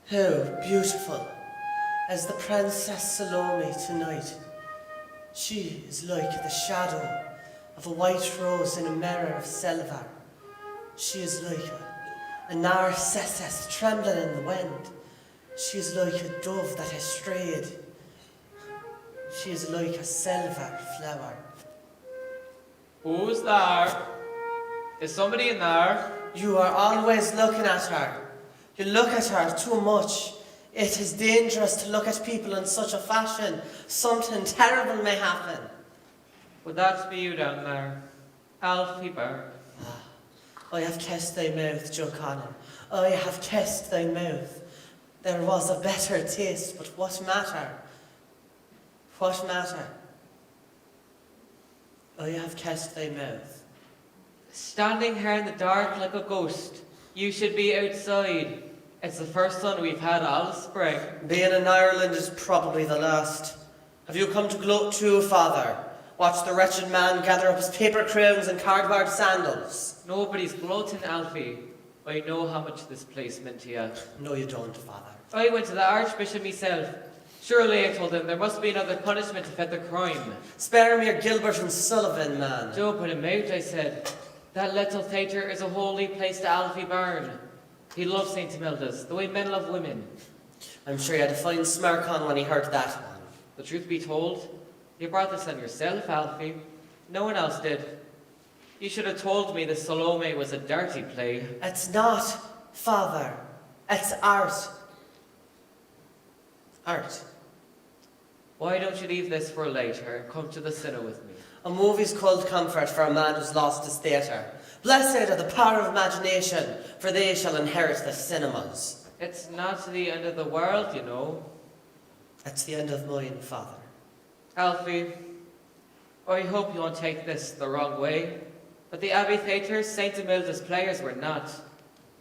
How beautiful is the Princess Salome tonight. She is like the shadow of a white rose in a mirror of silver. She is like a narcissus trembling in the wind. She is like a dove that has strayed. She is like a silver flower. Who's there? Is somebody in there? You are always looking at her. You look at her too much. It is dangerous to look at people in such a fashion. Something terrible may happen. Would that be you down there? Alfie Byrne. I have kissed thy mouth, Joe Conan. I have kissed thy mouth. There was a better taste, but what matter? What matter? I have kissed thy mouth. Standing here in the dark like a ghost. You should be outside. It's the first sun we've had all spring. Being in Ireland is probably the last. Have you come to gloat too, Father? Watch the wretched man gather up his paper crowns and cardboard sandals. Nobody's gloating, Alfie. I know how much this place meant to you. No, you don't, Father. I went to the Archbishop myself. Surely, I told him, there must be another punishment to fit the crime. Spare me your Gilbert and Sullivan, man. Don't put him out, I said. That little theatre is a holy place to Alfie Byrne. He loves St. Emilda's, the way men love women. I'm sure he had a fine smirk on when he heard that one. The truth be told, you brought this on yourself, Alfie. No one else did. You should have told me the Salome was a dirty play. It's not, Father. It's art. Art. Why don't you leave this for later and come to the cinema with me? A movie's called comfort for a man who's lost his theatre. Blessed are the power of imagination, for they shall inherit the cinemas. It's not the end of the world, you know. It's the end of mine, Father. Alfie, I hope you won't take this the wrong way, but the Abbey Theatre, St. Emilda's players were not.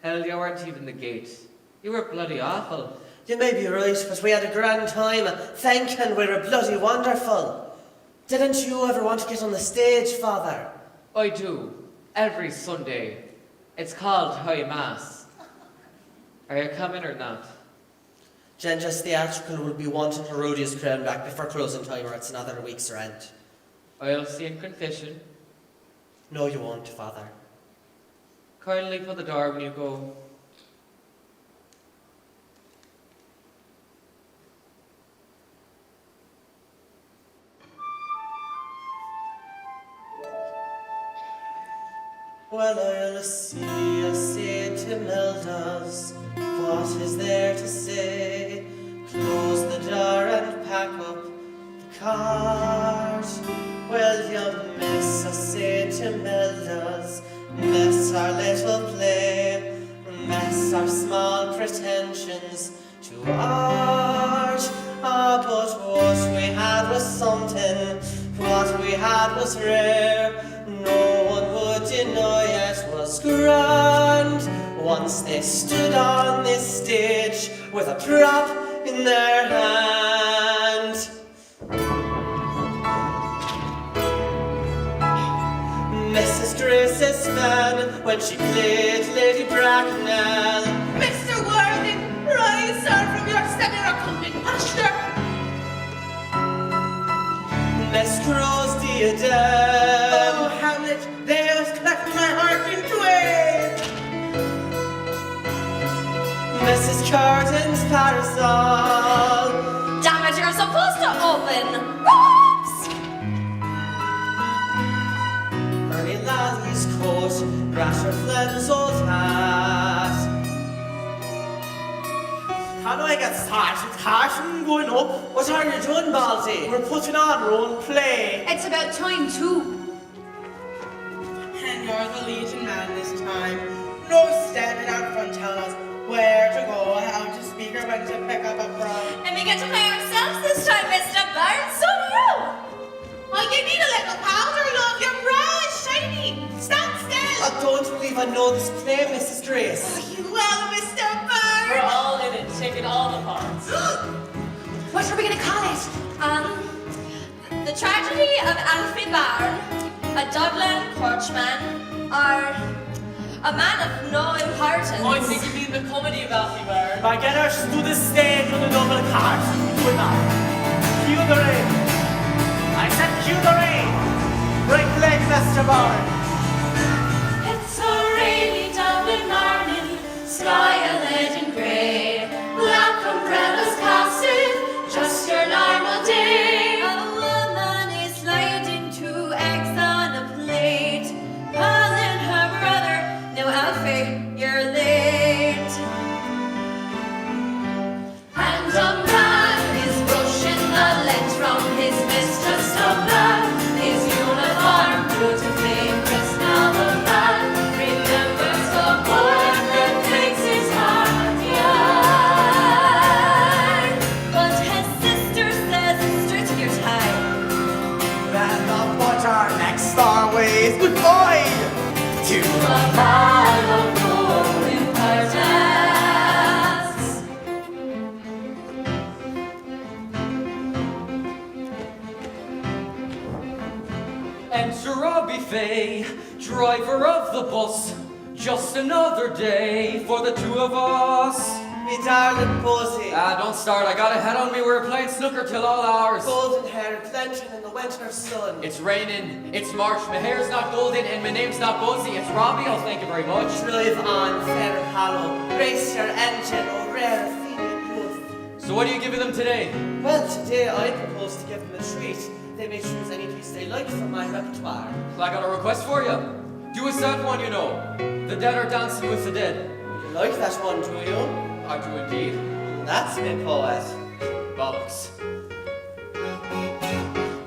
Hell, you weren't even the gate. You were bloody awful. You may be right, but we had a grand time. Thanking we were bloody wonderful. Didn't you ever want to get on the stage, Father? I do. Every Sunday. It's called High Mass. Are you coming or not? Gengis Theatrical will be wanting Herodias' crown back before closing time, or it's another week's rent. I'll see in confession. No, you won't, Father. Kindly for the door when you go. Well, I'll see a St. Emilda's. What is there to say? Close the door and pack up the cart. Well, you miss a St. Emilda's, miss our little play, miss our small pretensions to art. Ah, but what we had was something, what we had was rare. No one would deny it was grand. Once they stood on this stage with a prop in their hand. Mrs. Grace's fan when she played Lady Bracknell. Mr. Worthing, rise, sir, from your semi-recumbent posture. Miss Crow's diadem. Oh, Hamlet, there's cleft my heart in twain. Mrs. Carden's parasol. Damn it, you're supposed to open ropes! Ernie Lally's coat, Rasher Flynn's old hat. How do I get started? Carson going up. What are you doing, Baldy? We're putting on our own play. It's about time too. And you're the leading man this time. No standing out front telling us where to go, how to speak, or when to pick up a from. And we get to play ourselves this time, Mr. Byrne, so do you. Oh, you need a little powder, love. Your brow is shiny. Stand still. I don't believe I know this play, Mrs. Grace. Oh, you will, Mr. We're Byrne. all in it, taking all the parts. What are we gonna call it? The Tragedy of Alfie Byrne, a Dublin coachman, or A man of no importance. I think you mean the comedy of Alfie Byrne. By getters to the stage on a double cart. Good night. Cue the rain. I said cue the rain. Break leg, Mr. Byrne. It's a rainy Dublin morning, sky a leaden grey, black umbrellas casting, just your normal day. A woman is sliding 2 eggs on a plate, calling her brother, "Now Alfie, you're late." And a man is brushing the lint from his mistress Dublin, his uniform grew to flame just now. A man remembers the boy that makes his heart yearn, but his sister says, "Straighten your tie." Then the butcher next door ways. Good boy. To A man of no importance. Enter Robbie Fay, driver of the bus. Just another day for the two of us. me darling Posey. Don't start. I got a head on me. We were playing snooker till all hours. Golden hair clenching in the winter sun. It's raining. It's March. My hair's not golden and my name's not Buzzy. It's Robbie. Oh, thank you very much. Drive on, fair hollow. Race your engine, oh rare Athenian youth. So what are you giving them today? Well, today I propose to give them a treat. They may choose any piece they like from my repertoire. Well, I got a request for you. Do a sad one, you know. The dead are dancing with the dead. You like that one, do you? I do indeed. That's me, poet. Bollocks.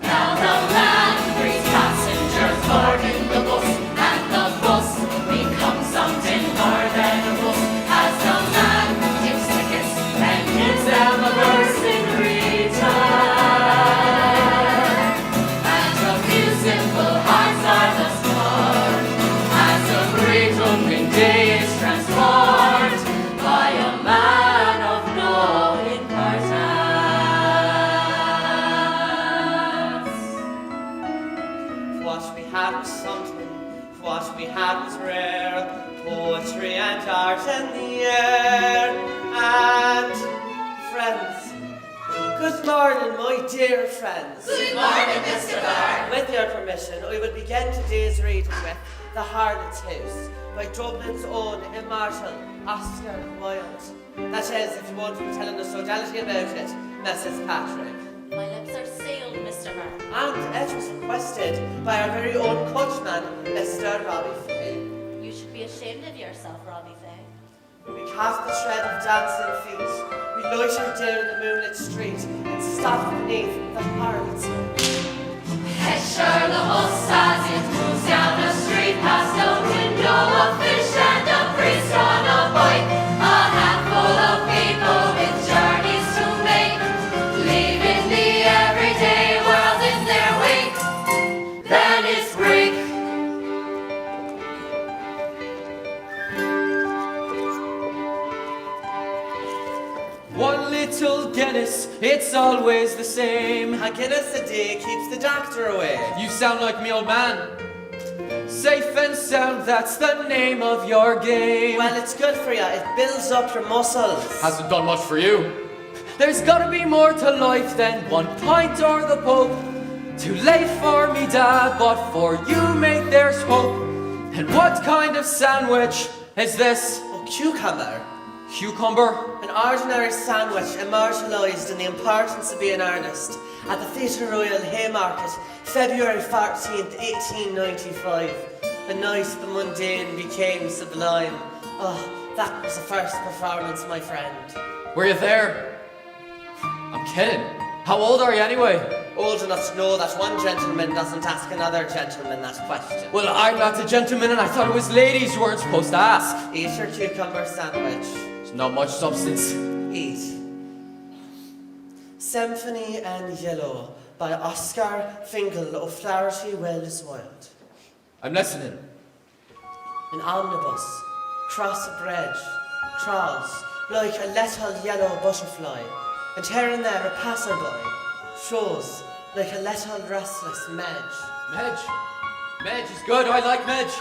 Now the man brings passengers boarding the bus, and the bus becomes something more than a bus. As the man gives tickets and gives them a verse in return, and the musical hearts are the sport, as a great opening day is transformed by a man of no importance. What we had was something, what we had was rare. Poetry and art in the air. And friends, good morning, my dear friends. Good morning, Mr. Byrne. With your permission, I will begin today's reading with The Harlot's House by Dublin's own immortal Oscar Wilde. That is, if you won't be telling us totality about it, Mrs. Patrick. My lips are sealed, Mr. Byrne. And it was requested by our very own coachman, Mr. Robbie Fay. You should be ashamed of yourself, Robbie Fay. We cast the shred of dancing feet. We loitered down the moonlit street and stopped beneath the harlot's house. Picture the bus as it moves down the street past a window, a fish and a priest on a bike, a handful of people with journeys to make, leaving the everyday world in their wake. Then it's break. One little Guinness, it's always the same. A Guinness a day keeps the doctor away. You sound like me old man. Safe and sound, that's the name of your game. Well, it's good for you. It builds up your muscles. Hasn't done much for you. There's gotta be more to life than 1 pint or the Pope. Too late for me, Dad, but for you, mate, there's hope. And what kind of sandwich is this? Oh, cucumber. Cucumber? An ordinary sandwich immortalised in the importance of being earnest at the Theatre Royal Haymarket, February 14th, 1895. A night the mundane became sublime. Oh, that was the first performance, my friend. Were you there? I'm kidding. How old are you anyway? Old enough to know that one gentleman doesn't ask another gentleman that question. Well, I'm not a gentleman and I thought it was ladies you weren't supposed to ask. Eat your cucumber sandwich. There's not much substance. Eat. Symphony and Yellow by Oscar Fingal of Flaherty Wells Wilde. I'm listening. An omnibus, cross a bridge, crawls like a little yellow butterfly, and here and there a passerby shows like a little restless midge. Medge. Medge is good. I like Medge.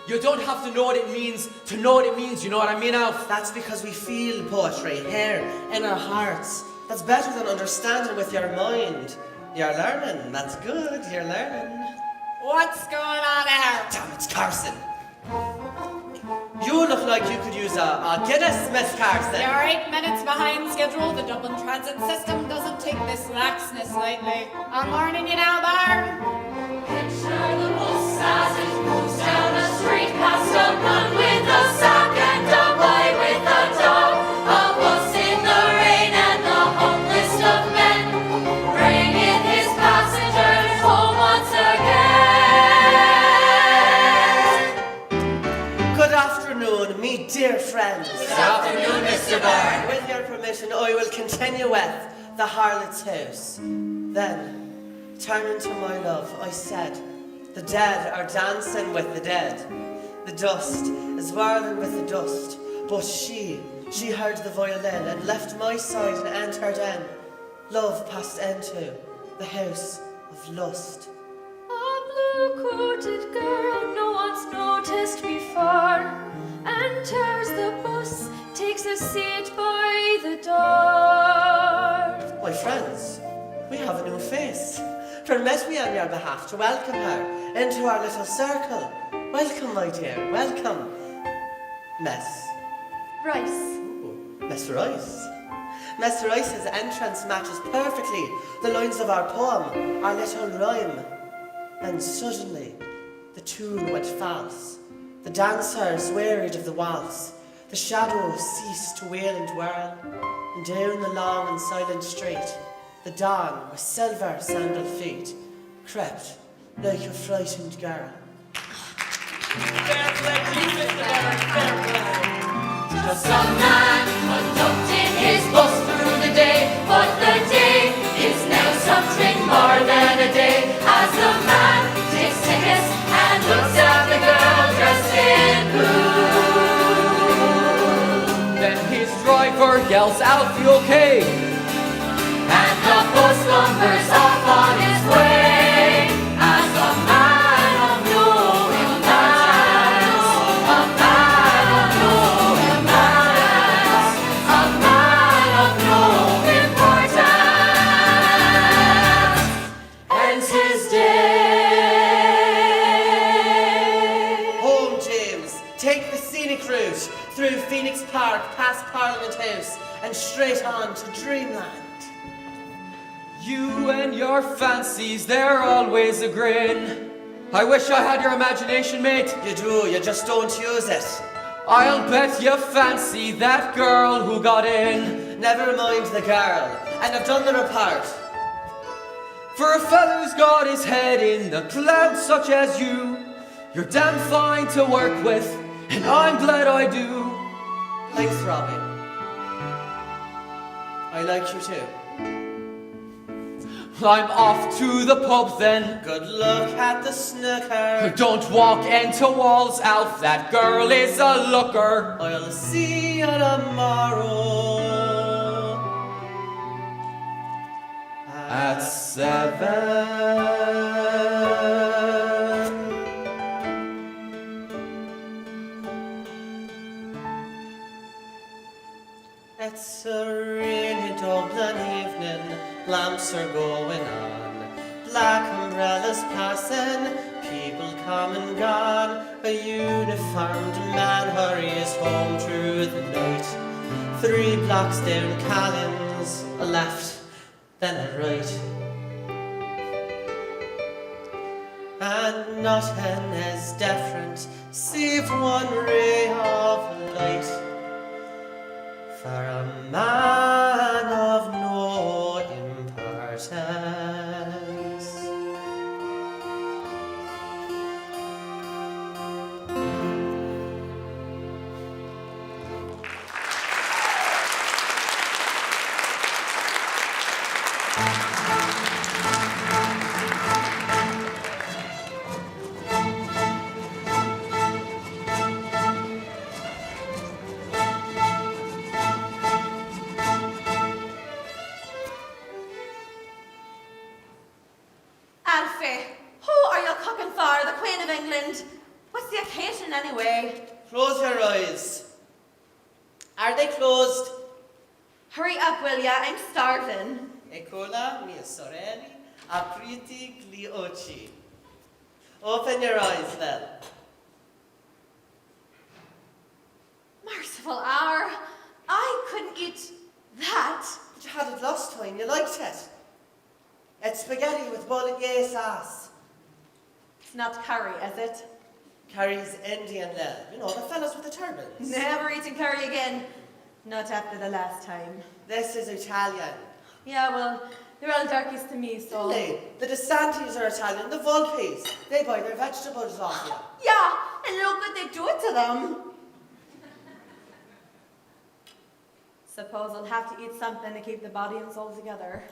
You don't have to know what it means to know what it means, you know what I mean, Alf? That's because we feel poetry here in our hearts. That's better than understanding with your mind. You're learning. That's good. You're learning. What's going on there? Damn, it's Carson. You look like you could use a Guinness, Miss Carson. You're 8 minutes behind schedule. The Dublin transit system doesn't take this laxness lightly. I'm warning you now, Byrne. Picture the bus as it moves down a street past a man with a sack and a boy with a dog. A bus in the rain and the humblest of men, bringing his passengers home once again. Good afternoon, me dear friends. Good afternoon, Mr. Byrne. With your permission, I will continue with the harlot's house. Then, turning to my love, I said, the dead are dancing with the dead. The dust is whirling with the dust. But she heard the violin and left my side and entered in. Love passed into the house of lust. A blue-coated girl no one's noticed before enters the bus, takes a seat by the door. My friends, we have a new face. Permit me on your behalf to welcome her into our little circle. Welcome, my dear, welcome. Miss Rice. Miss Rice. Miss Rice's entrance matches perfectly the lines of our poem, our little rhyme. And suddenly, the tune went false. The dancers wearied of the waltz. The shadows ceased to wheel and whirl. And down the long and silent street, the dawn with silver sandaled feet crept like a frightened girl. Fair play to you, Mr. Byrne. Fair play. Just some man conducting his bus through the day, but the day is now something more than a day, as the man takes tickets and looks at the girl dressed in blue. Then his driver yells, Alfie, okay? And the bus lumbers off on his way, as a man of no importance, a man of no importance, a man of no importance, ends his day. Home, James. Take the scenic route through Phoenix Park, past Parliament House, and straight on to Dreamland. You and your fancies, they're always a grin. I wish I had your imagination, mate. You do, you just don't use it. I'll bet you fancy that girl who got in. Never mind the girl, and I've done the report. For a fellow who's got his head in the clouds such as you, you're damn fine to work with, and I'm glad I do. Thanks, Robbie. I like you too. I'm off to the pub then. Good luck at the snooker. Don't walk into walls, Alf, that girl is a looker. I'll see you tomorrow At 7. It's a rainy Dublin evening, lamps are going on, black umbrellas passing, people come and gone. A uniformed man hurries home through the night. 3 blocks down Callins, a left, then a right. And nothing is different, save one ray of light. For a man of no importance. Alfie, who are you cooking for, the Queen of England? What's the occasion anyway? Close your eyes. Are they closed? Hurry up, will ya? I'm starving. Eccola mia sorelli, apriti gli occhi. Open your eyes, Lel. Merciful hour. I couldn't eat that. But you had it last time, you liked it. It's spaghetti with bolognese sauce. It's not curry, is it? Curry's Indian, Lel. You know, the fellas with the turbans. Never eating curry again. Not after the last time. This is Italian. Yeah, well, they're all darkies to me, so... Really? The DeSantis are Italian, the Volpes. They buy their vegetables off you. Yeah, and look what they do it to them. Suppose I'll have to eat something to keep the body and soul together.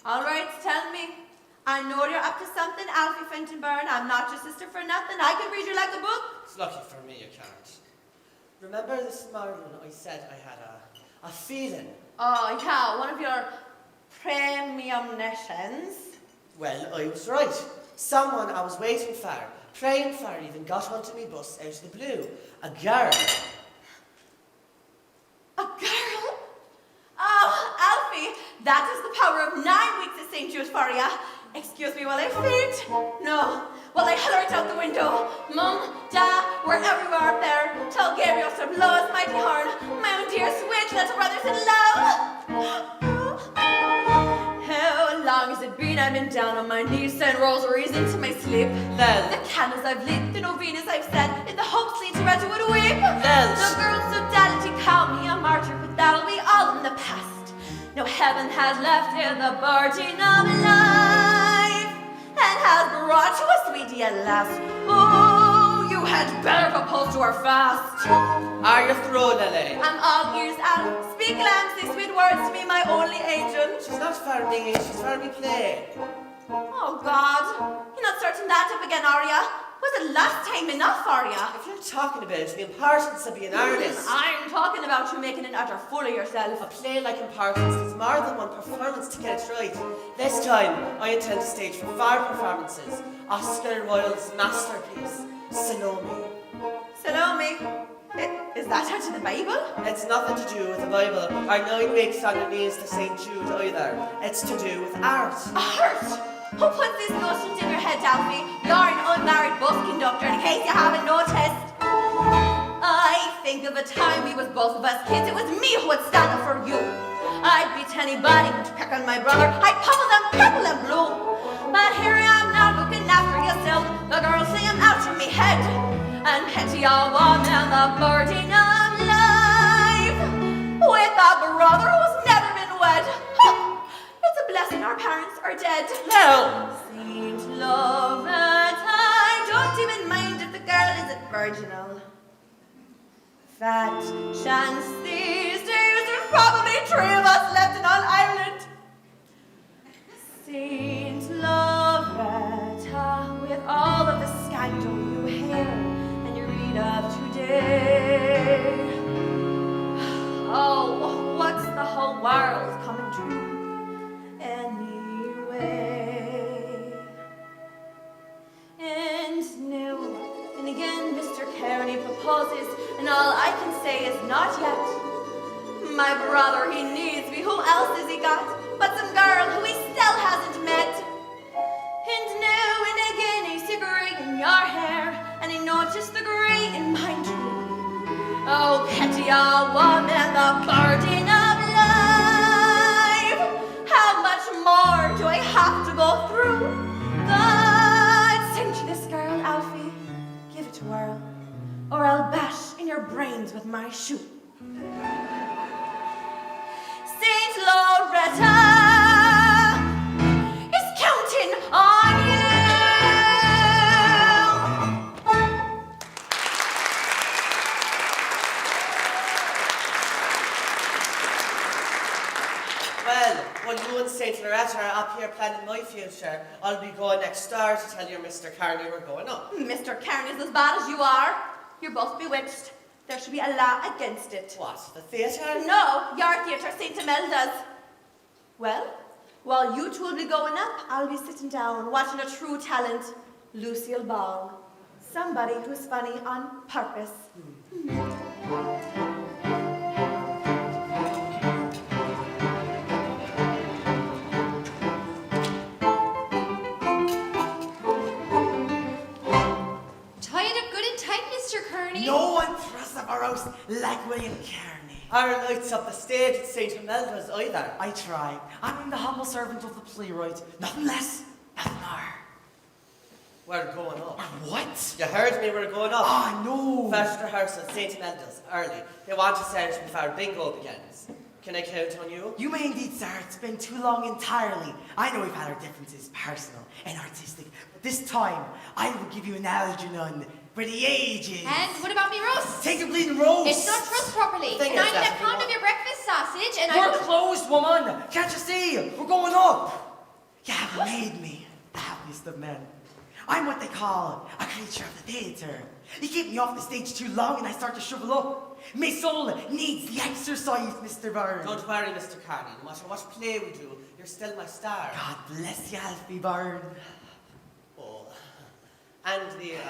All right, tell me. I know you're up to something, Alfie Byrne. I'm not your sister for nothing. I can read you like a book. It's lucky for me you can't. Remember this morning I said I had a feeling? Oh, yeah, one of your premonitions. Well, I was right. Someone I was waiting for, praying for, even got onto me bus out of the blue. A girl. A girl? Oh, Alfie, that is the power of 9 weeks at St. Jude for ya. Excuse me while I faint. No, while I holler out the window. Mum, Dad, wherever you are up there, tell Gabriel to blow his mighty horn. My own dear sweet little brothers in love. How long has it been I've been down on my knees saying rosaries into my sleep? Lel. The canons I've lit, the novenas I've said, in the hopes lead to Reggie would weep. Lel. The girls so delicate call me a martyr, but that'll be all in the past. No heaven has left here the burden of life, and has brought you a sweetie at last. Oh, you had better propose to her fast. Are you through, Lily? I'm all ears out. Speak lambs, sweet words to me, my only angel. She's not for me, she's for me play. Oh, God. You're not starting that up again, are ya? Was it last time enough for ya? If you're talking about the importance of being earnest, I'm talking about you making an utter fool of a yourself. play like importance is more than one performance to get it right. This time, I intend to stage for 4 performances. Oscar Wilde's masterpiece, Salome. Salome, is that out of the Bible? It's nothing to do with the Bible or 9 weeks on your knees to St. Jude either. It's to do with art. Art? Who puts these notions in your head, Alfie? You're an unmarried bus conductor, in case you haven't noticed. I think of a time we was both of us kids. It was me who would stand up for you. I'd beat anybody who'd pick on my brother. I'd pummel them purple and blue. But here I am now looking after yourself. The girls say I'm out of me head. And petty old woman, the burden of life. With a brother who's never been wed. Huh. It's a blessing our parents are dead. No! Saint love that I don't even mind if the girl isn't virginal. Fat chance these days there's probably 3 of us left in all Ireland. Saint Loretta, with all of the scandal you hear and you read of today. Oh, what's the whole world coming to anyway? And now and again Mr. Kearney proposes, and all I can say is not yet. My brother, he needs me. Who else has he got but some girl who he still hasn't met? And now and again I see grey in your hair, and I notice the grey in mine too. Oh, petty old woman, the burden of life. How much more do I have to go through? God send you this girl, Alfie. Give it to her, or I'll bash in your brains with my shoe. Saint Loretta is counting on you. Well, when you and St. Loretta are up here planning my future, I'll be going next door to tell your Mr. Carney we're going up. Mr. Kearney's as bad as you are. You're both bewitched. There should be a law against it. What, the theatre? No, your theatre, St. Imelda's. Well, While you two will be going up, I'll be sitting down, watching a true talent, Lucille Ball. Somebody who's funny on purpose. No one thrusts up our house like William Kearney. Our lights up the stage at St. Imelda's either. I try. I'm the humble servant of the playwright. Nothing less, nothing more. We're going up. What? You heard me, we're going up. Ah, no. First rehearsal at St. Imelda's, early. They want to start before bingo begins. Can I count on you? You may indeed, sir. It's been too long entirely. I know we've had our differences, personal and artistic, but this time I will give you an Algernon for the ages. And what about me roast? Take a bleeding roast. It's not roast properly. Thing And I is, need a that's pound the of your breakfast sausage and We're closed, woman. Can't you see? We're going up. You have made me the happiest of men. I'm what they call a creature of the theatre. You keep me off the stage too long and I start to shrivel up. My soul needs the exercise, Mr. Byrne. Don't worry, Mr. Carney. No matter what play we do, you're still my star. God bless you, Alfie Byrne. Oh. And the,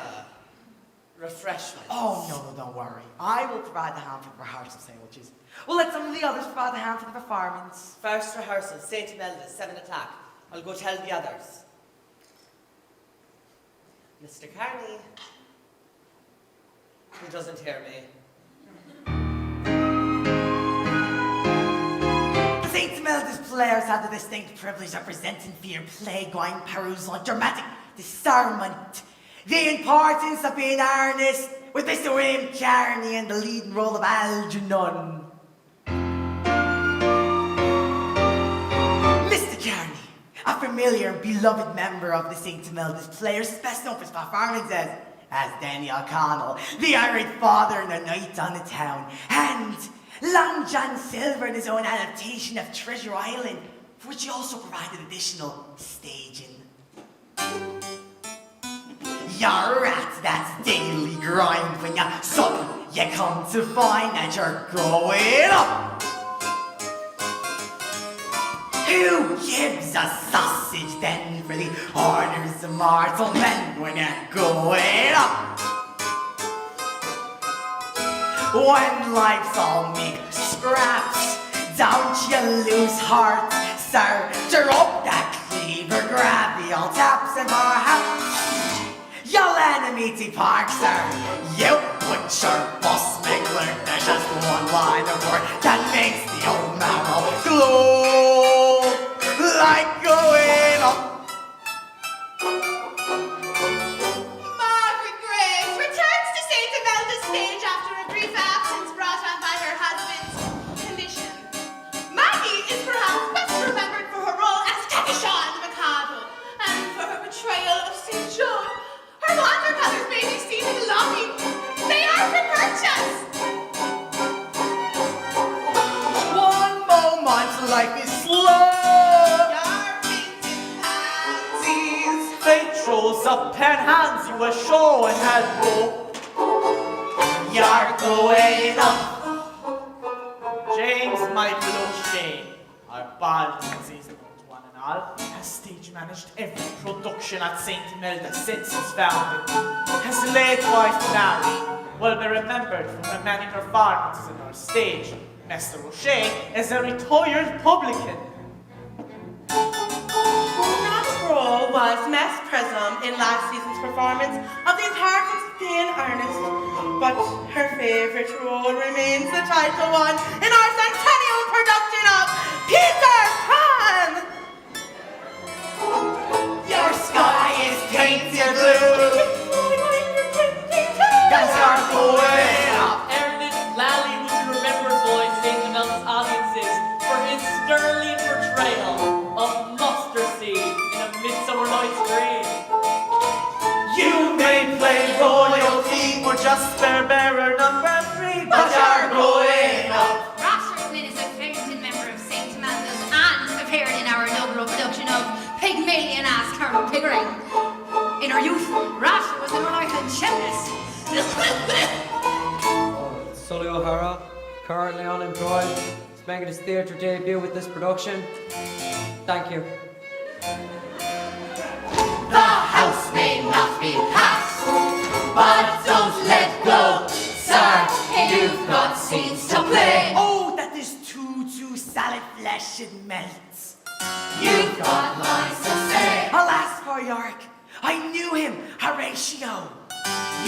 refreshments. Oh, no, don't worry. I will provide the ham for the rehearsal sandwiches. We'll let some of the others provide the ham for the performance. First rehearsal, St. Imelda's, 7 o'clock. I'll go tell the others. Mr. Carney. He doesn't hear me. The St. Imelda's players have the distinct privilege of presenting for your play-going perusal dramatic discernment. The importance of being earnest with Mr. William Kearney in the leading role of Algernon. Mr. Kearney, a familiar and beloved member of the St. Imelda's players, best known for his performances as Danny O'Connell, the irate father in A Night on the Town, and Long John Silver in his own adaptation of Treasure Island, for which he also provided additional staging. You're at that daily grind when you come to find that you're growing up. Who gives a sausage then for the orders of mortal men when you're going up? When life's all meat scraps, don't you lose heart, sir. Tear up that cleaver, grab the old taps and perhaps you'll enemy to park, sir. You butcher bus smuggler, there's just one line of work that makes the old marrow glow like going up. Margaret Graves returns to St. Imelda's stage after a brief absence brought on by her husband's condition. Maggie is perhaps best remembered for her role as Takishaw the Mikado and for her betrayal of St. John. Her water colors may be seen in the lobby. They are for purchase. One moment, life is slow. Your painted pansies. Fate throws up pen hands you a show and head go. You're going up. James Michael O'Shea, our bald disease known one and all, has stage managed every production at St. Imelda since its founding. His late wife Mary will be remembered for her many performances on our stage. Mr. O'Shea is a retired publican. That role was Miss Prism in last season's performance of The Importance of Being Earnest, but her favourite role remains the title one in our centennial production of Peter Pan! Your sky is painted blue, 'cause you're going up. Ernest Lally will be remembered by St. Imelda's audiences for his sterling portrayal of Mustard Seed in A Midsummer Night's Dream. You may play royalty or just bearer number 3, but you're going up. Rosterman is a founding member of St. Imelda's and appeared in our inaugural production of Pygmalion as Colonel Pickering. In her youth, Rosher was an unlikely gymnast. Sully O'Hara, currently unemployed, is making his theatre debut with this production. Thank you. The house may not be passed, but don't let go, sir. You've got scenes to play. Oh, that this too salad flesh should melt. You've got lines to say. Alas for York, I knew him, Horatio.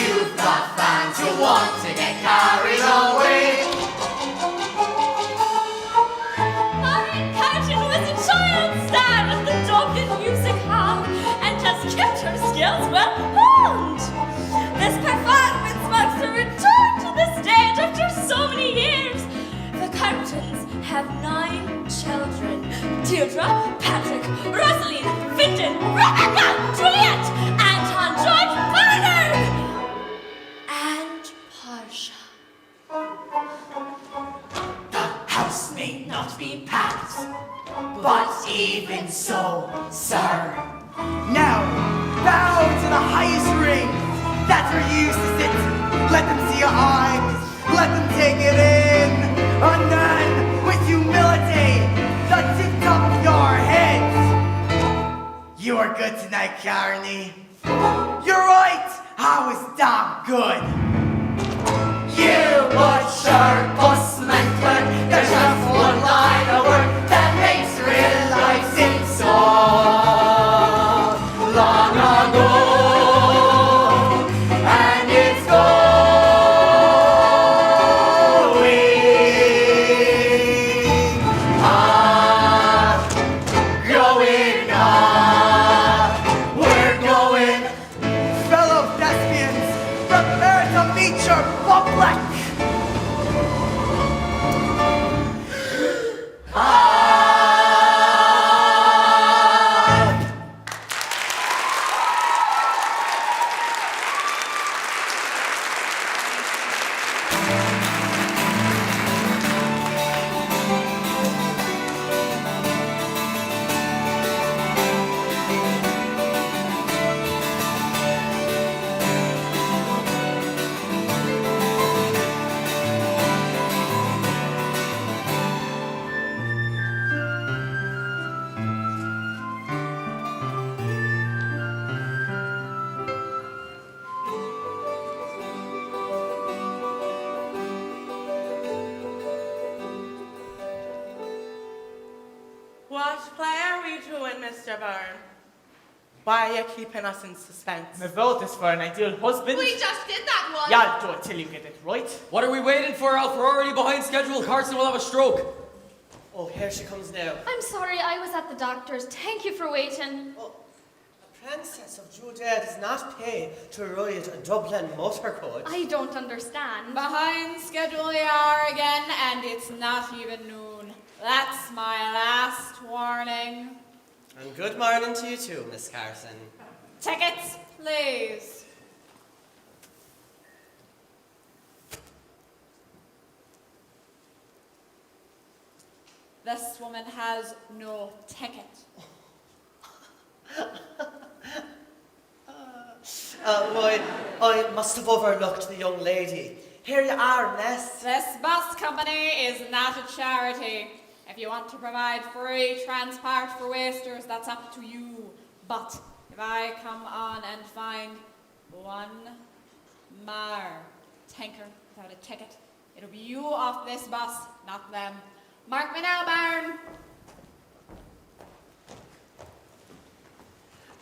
You've got fans who want to get carried away. Marion Carton was a child star at the Dublin Music Hall and has kept her skills well honed. This performance marks a return to the stage after so many years. The Cartons have 9 children: Deirdre, Patrick, Rosaline, Fintan, Rebecca, Juliet, Anton, George, Bernard, and Portia. The house may not be packed, but even so, sir. Now, bow to the highest ring. That's where you used to sit. Let them see your eyes. Let them take it in. And then, with humility, the tip top of your head. You are good tonight, Carney. You're right. I was damn good. You butcher, busman, clerk, there's just one line of work that makes real life seem so long ago. And it's going up, we're going. Fellow thespians, prepare to meet your public. What play are we doing, Mr. Byrne? Why are you keeping us in suspense? My vote is for an ideal husband. We just did that one. Yeah, I'll do it till you get it right. What are we waiting for, Alf? We're already behind schedule. Carson will have a stroke. Oh, here she comes now. I'm sorry, I was at the doctor's. Thank you for waiting. Oh, a princess of Judea does not pay to ride a Dublin motor coach. I don't understand. Behind schedule we are again, and it's not even noon. That's my last warning. And good morning to you too, Miss Carson. Tickets, please. This woman has no ticket. I must have overlooked the young lady. Here you are, Ness. This bus company is not a charity. If you want to provide free transport for wasters, that's up to you. But if I come on and find one more tanker without a ticket, it'll be you off this bus, not them. Mark me now, Byrne.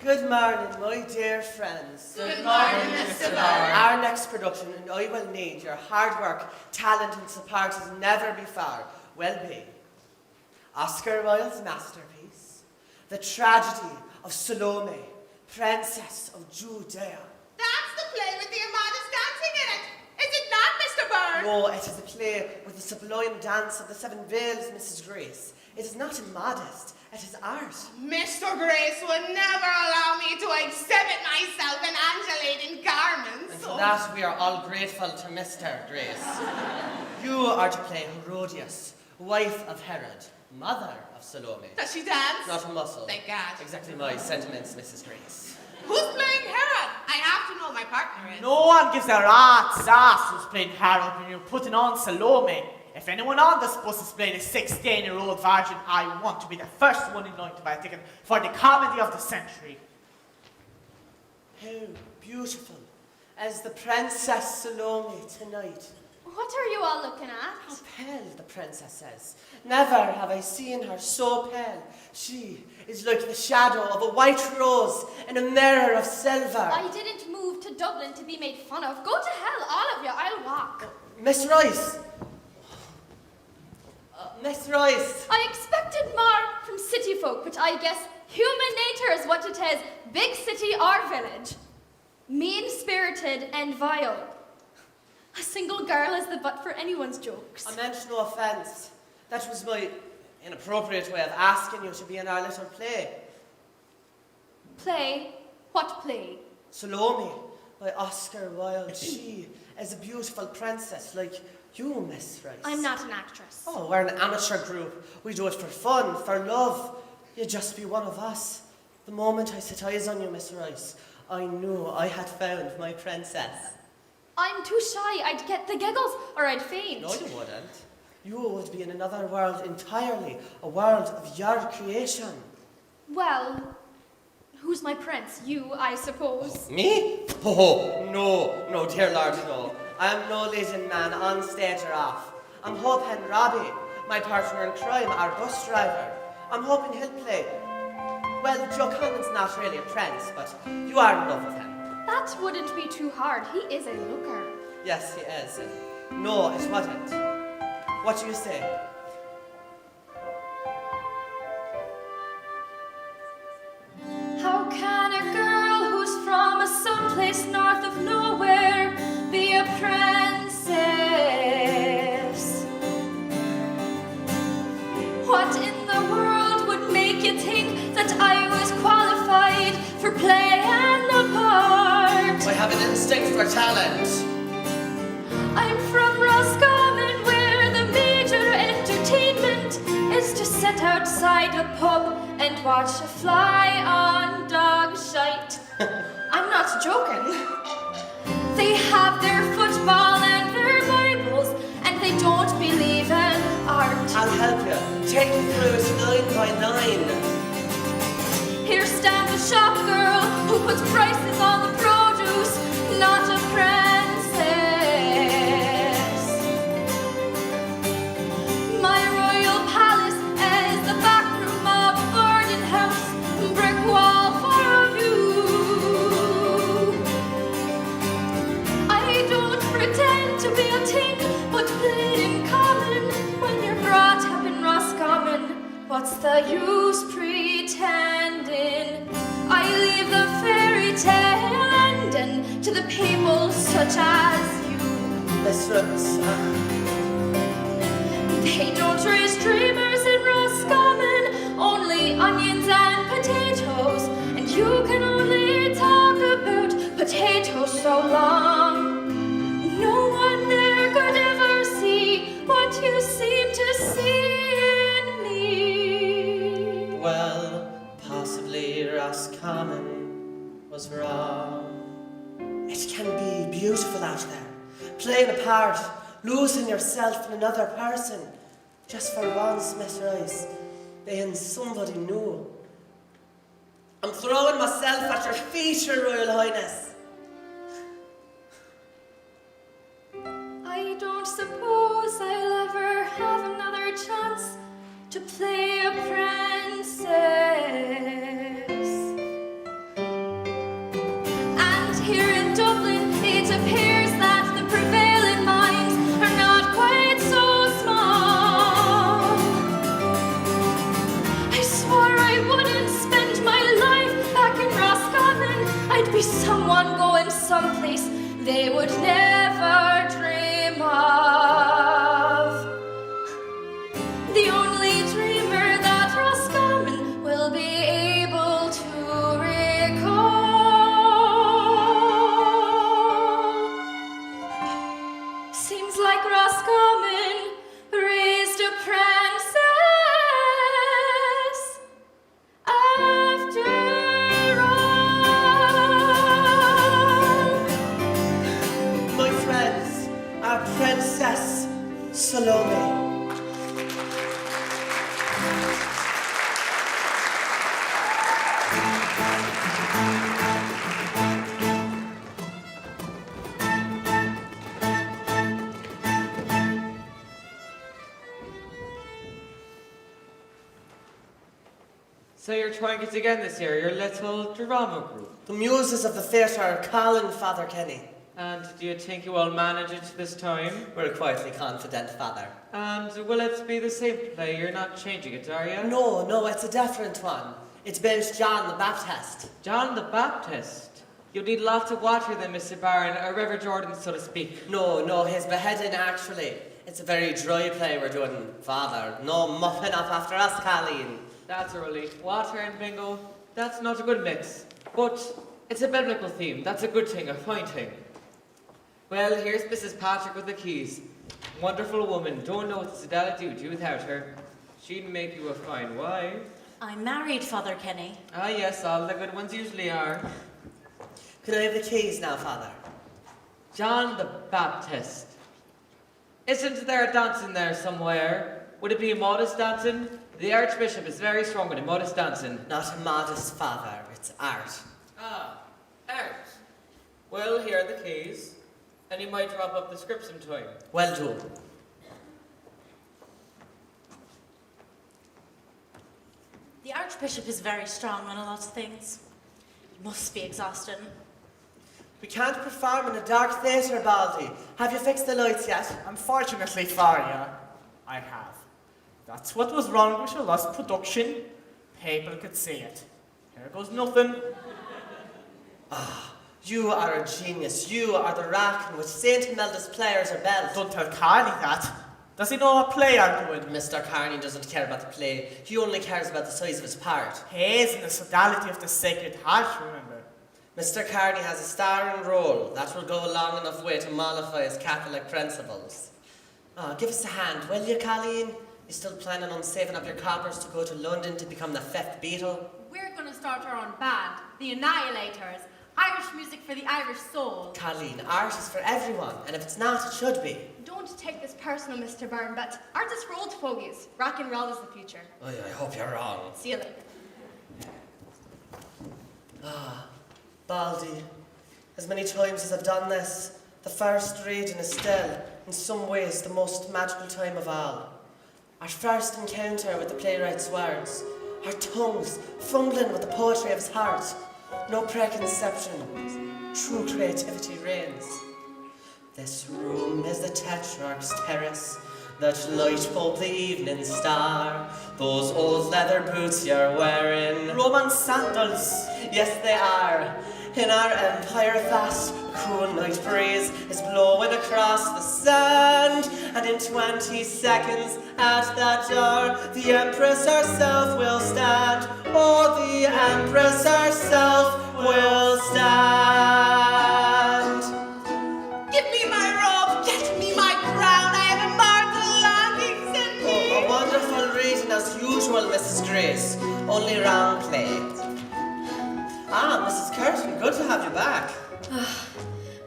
Good morning, my dear friends. Good morning, Mr. Byrne. Our next production, and I will need your hard work, talent, and support as never before, will be Oscar Wilde's masterpiece, The Tragedy of Salome, Princess of Judea. That's the play with the immodest dancing in it. Is it not, Mr. Byrne? No, it is a play with the sublime dance of the 7 veils, Mrs. Grace. It is not immodest, it is art. Mr. Grace would never allow me to exhibit myself in undulating garments. And for that, we are all grateful to Mr. Grace. You are to play Herodias, wife of Herod, mother of Salome. Does she dance? Not a muscle. Thank God. Exactly my sentiments, Mrs. Grace. Who's playing Herod? I have to know my partner is. No one gives a rat's ass who's playing Harold when you're putting on Salome. if anyone on this bus has played a 16-year-old virgin, I want to be the first one in line to buy a ticket for the comedy of the century. How beautiful as the Princess Salome tonight. What are you all looking How at? pale the princess says. Never have I seen her so pale. She is like the shadow of a white rose in a mirror of silver. I didn't move to Dublin to be made fun of. Go to hell, all of you. I'll walk. Miss Royce. Miss Royce. I expected more from city folk, but I guess human nature is what it is, big city or village. Mean-spirited and vile. A single girl is the butt for anyone's jokes. I meant no offence. That was my inappropriate way of asking you to be in our little play. Play? What play? Salome by Oscar Wilde. She is a beautiful princess like you, Miss Rice. I'm not an actress. Oh, we're an amateur group. We do it for fun, for love. You'd just be one of us. The moment I set eyes on you, Miss Rice, I knew I had found my princess. I'm too shy. I'd get the giggles or I'd faint. No, you wouldn't. You would be in another world entirely, a world of your creation. Well, who's my prince? You, I suppose. Me? Oh, no, dear Lord, no. I'm no leading man on stage or off. I'm hoping Robbie, my partner in crime, our bus driver, I'm hoping he'll play. Well, Joe Connon's not really a prince, but you are in love with him. That wouldn't be too hard. He is a looker. Yes, he is. No, it wouldn't. What do you say? How can a girl who's from someplace north of nowhere be a princess? What in the world would make you think that I was qualified for playing the part? I have an instinct for talent. I'm from Roscommon, where the major entertainment is to sit outside a pub and watch a fly on dog shite. I'm not joking. They have their football and their Bibles, and they don't believe in art. I'll help you. Take me through it 9 by 9. Here stands a shop girl who puts prices on the produce, not a princess. My royal palace is the back room of a boarding house, brick wall for a view. I don't pretend to be a ting, but plain common when you're brought up in Roscommon. What's the use pretending? I leave the fairy tale ending to the people such as you. Miss Rooks, They don't raise dreamers in Roscommon, only onions and potatoes, and you can only talk about potatoes so long. No one there could ever see what you seem to see in me. well, possibly Roscommon was wrong. It can be beautiful out there. Playing a part, losing yourself in another person. Just for once, Miss Rice, being somebody new. I'm throwing myself at your feet, Your Royal Highness. I don't suppose I'll ever have another chance to play a princess. And here in Dublin, it appears that the prevailing minds are not quite so small. I swore I wouldn't spend my life back in Roscommon. I'd be someone going someplace they would never dream of. The only dreamer that Roscommon will be able to recall. Seems like Roscommon raised a princess after all. My friends, our Princess Salome. So you're trying it again this year, your little drama group. The muses of the theatre are calling, Father Kenny. And do you think you will manage it this time? We're quietly confident, Father. And will it be the same play? You're not changing it, are you? No, it's a different one. It's about John the Baptist. John the Baptist? You need lots of water then, Mr. Byrne, or River Jordan, so to speak. No, his beheading actually. It's a very dry play we're doing, Father. No muffin up after us, Colleen. That's a relief. Water and bingo, that's not a good mix. But it's a biblical theme. That's a good thing, a fine thing. Well, here's Mrs. Patrick with the keys. Wonderful woman. Don't know what the Sedala do without her. She'd make you a fine wife. I'm married, Father Kenny. Ah, yes, all the good ones usually are. Can I have the keys now, Father? John the Baptist. Isn't there a dancing there somewhere? Would it be a modest dancing? The Archbishop is very strong with a modest dancing. Not a modest, Father. It's art. Ah, art. Well, here are the keys. And you might drop up the script sometime. Well done. The Archbishop is very strong on a lot of things. He must be exhausted. We can't perform in a dark theatre, Baldy. Have you fixed the lights yet? Unfortunately for you, I have. That's what was wrong with your last production. People could see it. Here goes nothing. You are a genius. You are the rack in which St. Imelda's players are belt. Don't tell Carney that. Does he know what play I'm doing? Mr. Carney doesn't care about the play. He only cares about the size of his part. He is in the sodality of the Sacred Heart, remember? Mr. Carney has a starring role. That will go a long enough way to mollify his Catholic principles. Give us a hand, will you, Colleen? You still planning on saving up your coppers to go to London to become the 5th Beatle? We're going to start our own band, the Annihilators. Irish music for the Irish soul. Colleen, art is for everyone, and if it's not, it should be. Don't take this personal, Mr. Byrne, but art is for old fogies. Rock and roll is the future. Oh, yeah, I hope you're wrong. See you later. Baldy, as many times as I've done this, the first reading is still, in some ways, the most magical time of all. Our first encounter with the playwright's words, our tongues fumbling with the poetry of his heart. No preconception, true creativity reigns. This room is the Tetrarch's terrace, that light bulb the evening star. Those old leather boots you're wearing, Roman sandals. yes they are. In our empire vast, a cool night breeze is blowing across the sand, and in 20 seconds at that door, the Empress herself will stand. Oh, the Empress herself will stand. Give me my robe, get me my crown, I have immortal longings in me. Oh, a wonderful reading as usual, Mrs. Grace. Only wrong play. Mrs. Curtin, good to have you back.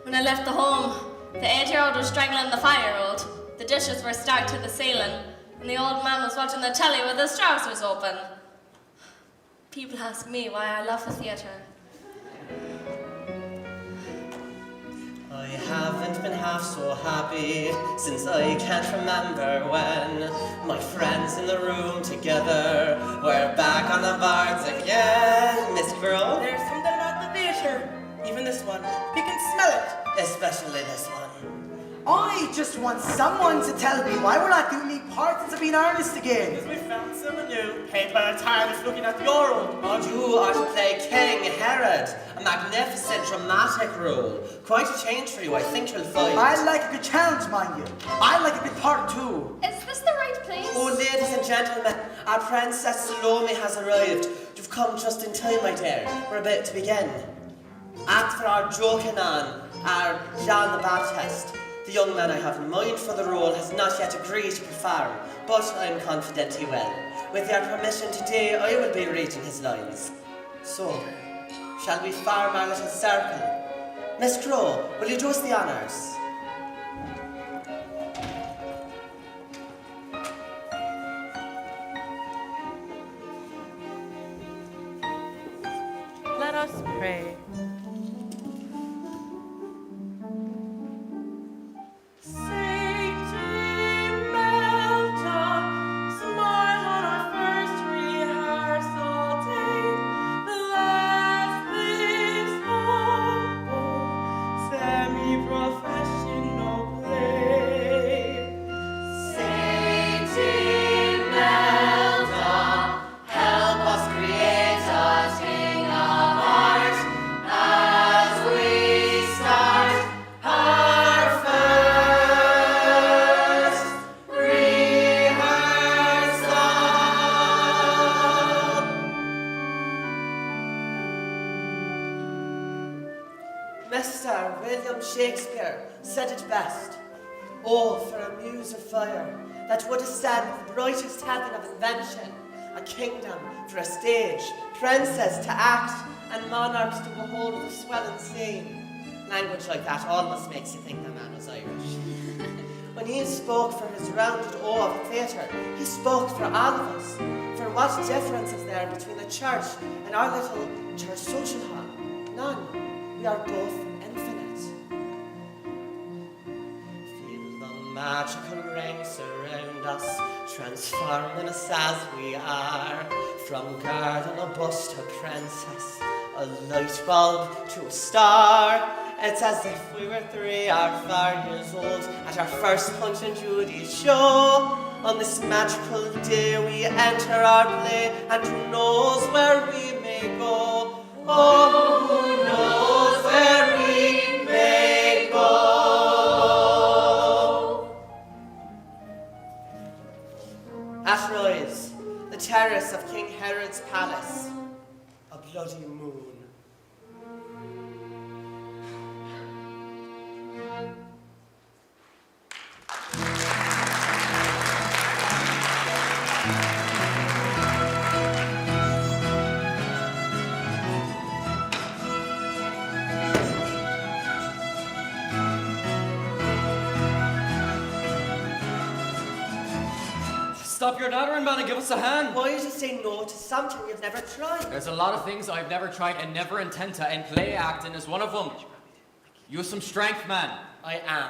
When I left the home, the 8-year-old was strangling the 5-year-old. The dishes were stuck to the ceiling, and the old man was watching the telly with his trousers open. People ask me why I love the theatre. I haven't been half so happy since I can't remember when my friends in the room together were back on the boards again. Miss Crow? There's something about the theatre. Even this one. You can smell it. Especially this one. I just want someone to tell me why we're not doing the parts of being earnest again. Because we found someone new. People are tired of looking at your old mug. You are to play King Herod, a magnificent dramatic role. Quite a change for you, I think you'll find. I like a good challenge, mind you. I like a good part too. Is this the right place? Oh, ladies and gentlemen, our Princess Salome has arrived. You've come just in time, my dear. We're about to begin. Act for our Canon, our John the Baptist. The young man I have in mind for the role has not yet agreed to perform, but I'm confident he will. With your permission today, I will be reading his lines. So, shall we form our little circle? Miss Crow, will you do us the honours? Let us pray. Smile on our first rehearsal day. Mr. William Shakespeare said it best. Oh, for a muse of fire that would ascend the brightest heaven of invention, a kingdom for a stage, princes to act, and monarchs to behold the swelling scene. Language like that almost makes you think the man was Irish. When he spoke for his rounded awe of theatre, he spoke for all of us. For what difference is there between the church and our little church social hall? None. We are both infinite. Feel the magical ring surround us, transforming us as we are. From garden or bust to princess, a light bulb to a star. It's as if we were 3 or 4 years old at our first Punch and Judy show. On this magical day we enter our play, and who knows where we may go? Oh, who knows where we may go? At Rise, the terrace of King Herod's palace, a bloody moon. Stop your nattering, man, and give us a hand. Why did you say no to something you've never tried? There's a lot of things I've never tried and never intend to, and play acting is one of them. You have some strength, man. I am.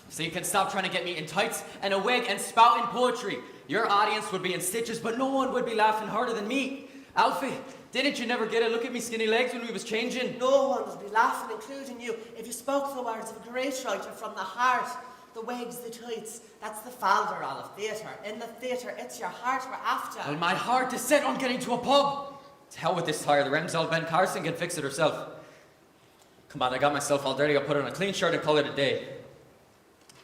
So you can stop trying to get me in tights and a wig and spouting poetry. Your audience would be in stitches, but no one would be laughing harder than me. Alfie, didn't you never get a look at me skinny legs when we was changing? No one would be laughing, including you, if you spoke the words of a great writer from the heart. The wigs, the tights, that's the falderall of theatre. In the theatre, it's your heart we're after. Well, my heart is set on getting to a pub. To hell with this tire, the rem's all bent. Carson can fix it herself. Come on, I got myself all dirty. I'll put on a clean shirt and call it a day.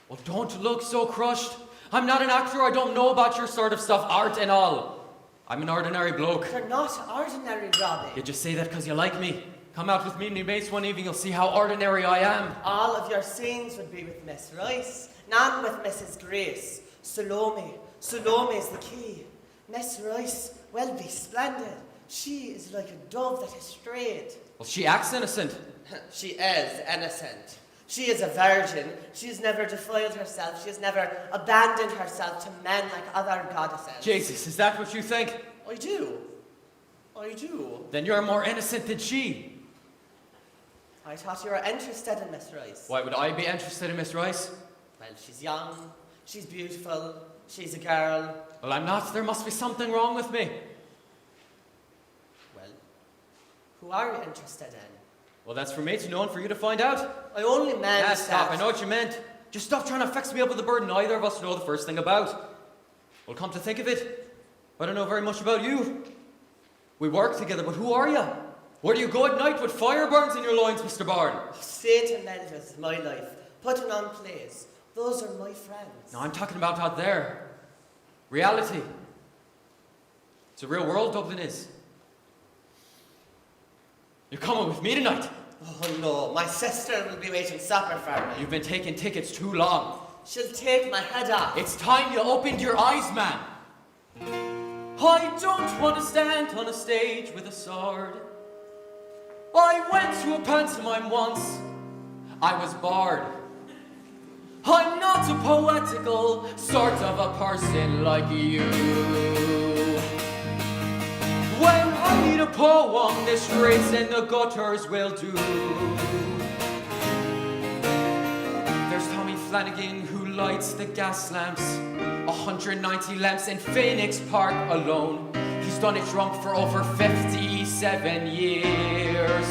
Well, don't look so crushed. I'm not an actor. I don't know about your sort of stuff, art and all. I'm an ordinary bloke. You're not ordinary, Robbie. You just say that because you like me. Come out with me and your mates one evening, you'll see how ordinary I am. All of your scenes would be with Miss Rice, none with Mrs. Grace. Salome. Salome is the key. Miss Rice will be splendid. She is like a dove that has strayed. Well, she acts innocent. She is innocent. She is a virgin. She has never defiled herself. She has never abandoned herself to men like other goddesses. Jesus, is that what you think? I do. I do. Then you're more innocent than she. I thought you were interested in Miss Rice. Why would I be interested in Miss Rice? Well, she's young, she's beautiful, she's a girl. Well, I'm not. There must be something wrong with me. Well, who are you interested in? Well, that's for me to know and for you to find out. I only meant Ah, stop. that- I know what you meant. Just stop trying to fix me up with a burden neither of us know the first thing about. Well, come to think of it, I don't know very much about you. We work together, but who are you? Where do you go at night with fire burns in your loins, Mr. Byrne? St. Imelda's my life, putting on plays. Those are my friends. No, I'm talking about out there. Reality. It's a real world, Dublin is. You're coming with me tonight. Oh no, my sister will be waiting supper for me. You've been taking tickets too long. She'll take my head off. It's time you opened your eyes, man. I don't want to stand on a stage with a sword. I went to a pantomime once. I was barred. I'm not a poetical sort of a person like you. When I read a poem, the streets and the gutters will do. There's Tommy Flanagan who lights the gas lamps. 190 lamps in Phoenix Park alone. He's done it drunk for over 57 years.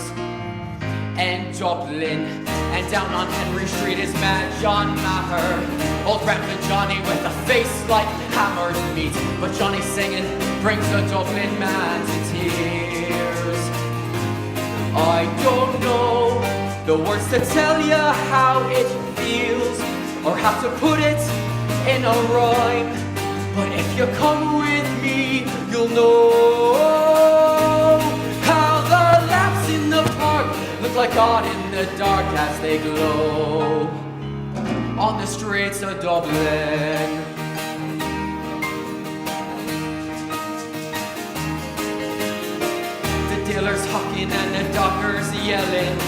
And Dublin, and down on Henry Street is Mad John Maher. Old Grandpa Johnny with a face like hammered meat. But Johnny singing brings a Dublin man to tears. I don't know the words to tell you how it feels, or how to put it in a rhyme. But if you come with me, you'll know how the laps in the park look look like God in the dark as they glow on the streets of Dublin. The dealers hawking and the dockers yelling,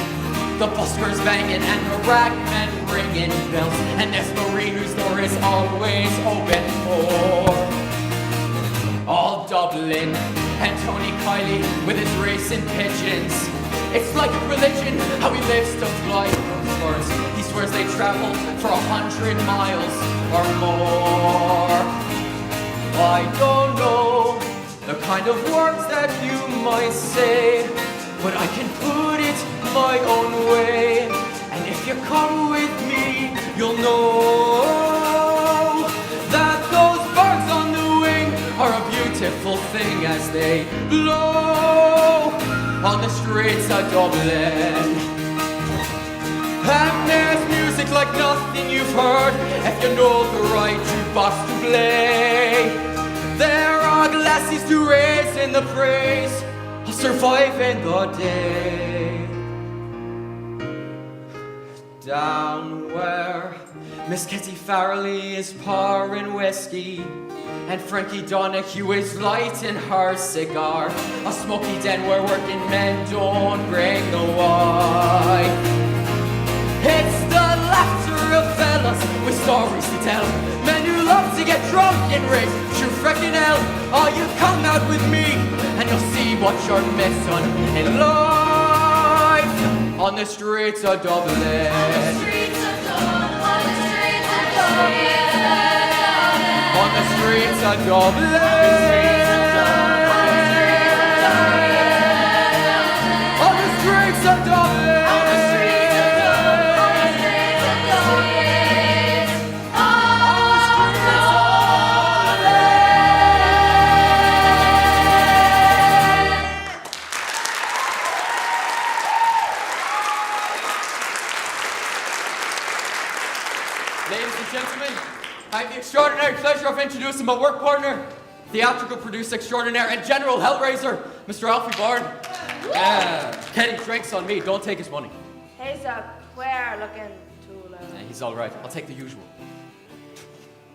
the buskers banging and the ragmen ringing bells, and there's Marie whose door is always open for all Dublin. And Tony Kiley with his racing pigeons. It's like a religion how he lives to fly those words. He swears they travel for 100 miles or more. I don't know the kind of words that you might say, but I can put it my own way. And if you come with me, you'll know that those birds on the wing are a beautiful thing as they blow on the streets of Dublin. And there's music like nothing you've heard if you know the right jukebox to play. There are glasses to raise in the praise of surviving the day. Down where Miss Kitty Farrelly is pouring whiskey and Frankie Donahue is lighting her cigar, a smoky den where working men don't bring the wine. It's the laughter of fellas with stories to tell, men who love to get drunk and race through frickin' hell. Oh, you come out with me and you'll see what you're missing in life on the streets of Dublin. On the streets of Dublin. On the streets of Dublin. On the streets of Dublin. On the streets of Dublin. Ladies and gentlemen, I have the extraordinary pleasure of introducing my work partner, theatrical producer extraordinaire and general hellraiser, Mr. Alfie Byrne. Yeah, Kenny, drinks on me, don't take his money. He's a queer looking tool. Yeah, he's all right, I'll take the usual.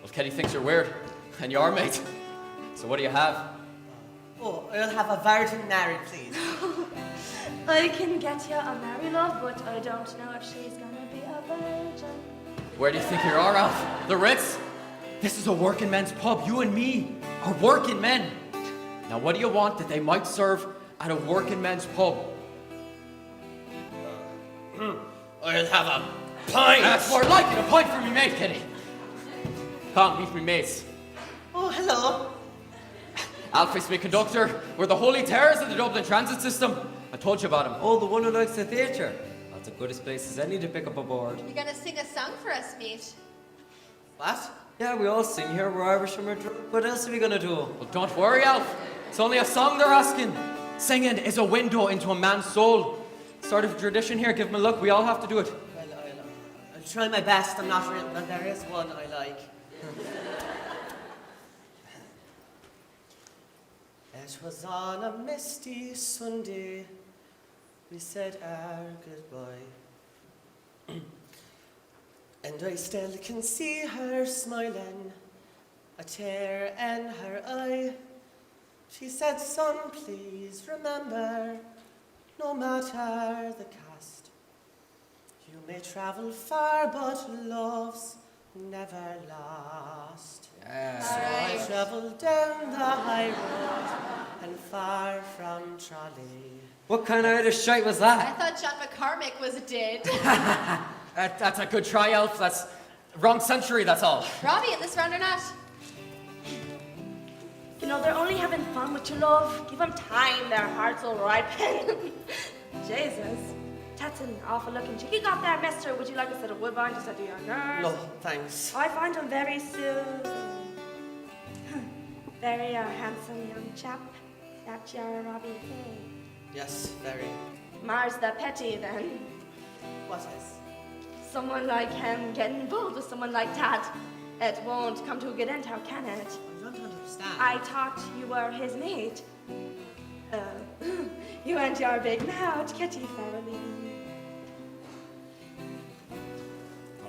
Well, Kenny thinks you're weird, and you are, mate. So what do you have? Oh, I'll have a virgin Mary, please. I can get you a Mary love, but I don't know if she's gonna be a virgin. Where do you think you are, Alf? The Ritz? This is a working men's pub. You and me are working men. Now, what do you want that they might serve at a working men's pub? I'll have a pint. That's more like it. A pint for me mate, Kenny. Come, meet me mates. Oh, hello. Alfie's my conductor. We're the holy terrors of the Dublin transit system. I told you about him. Oh, the one who likes the theatre. That's the goodest place as any to pick up a board. You gonna sing a song for us, mate? What? Yeah, we all sing here. We're Irish and we're drunk. What else are we gonna do? Well, don't worry, Alf. It's only a song they're asking. Singing is a window into a man's soul. Sort of a tradition here. Give him a look. We all have to do it. Well, I'll try my best. I'm not real, but there is one I like. It was on a misty Sunday we said our goodbye. And I still can see her smiling, a tear in her eye. She said, son, please remember, no matter the cost, you may travel far, but love's never lost. Yeah. So I travelled down the high road and far from Trolley. What kind of Irish shite was I that? thought John McCormick was dead. That's a good try, Alf. That's wrong century, that's all. Robbie, in this round or not? You know, they're only having fun with your love. Give them time, their hearts will ripen. Jesus, that's an awful looking chick you got there, mister. Would you like a set of woodbine just to do your nerves? No, thanks. I find him very soothing. Very handsome young chap. That your Robbie Hay. Yes, very. Mars the petty then. What is? Someone like him getting involved with someone like that. It won't come to a good end, how can it? I don't understand. I thought you were his mate. You and your big mouth, Kitty Farrelly.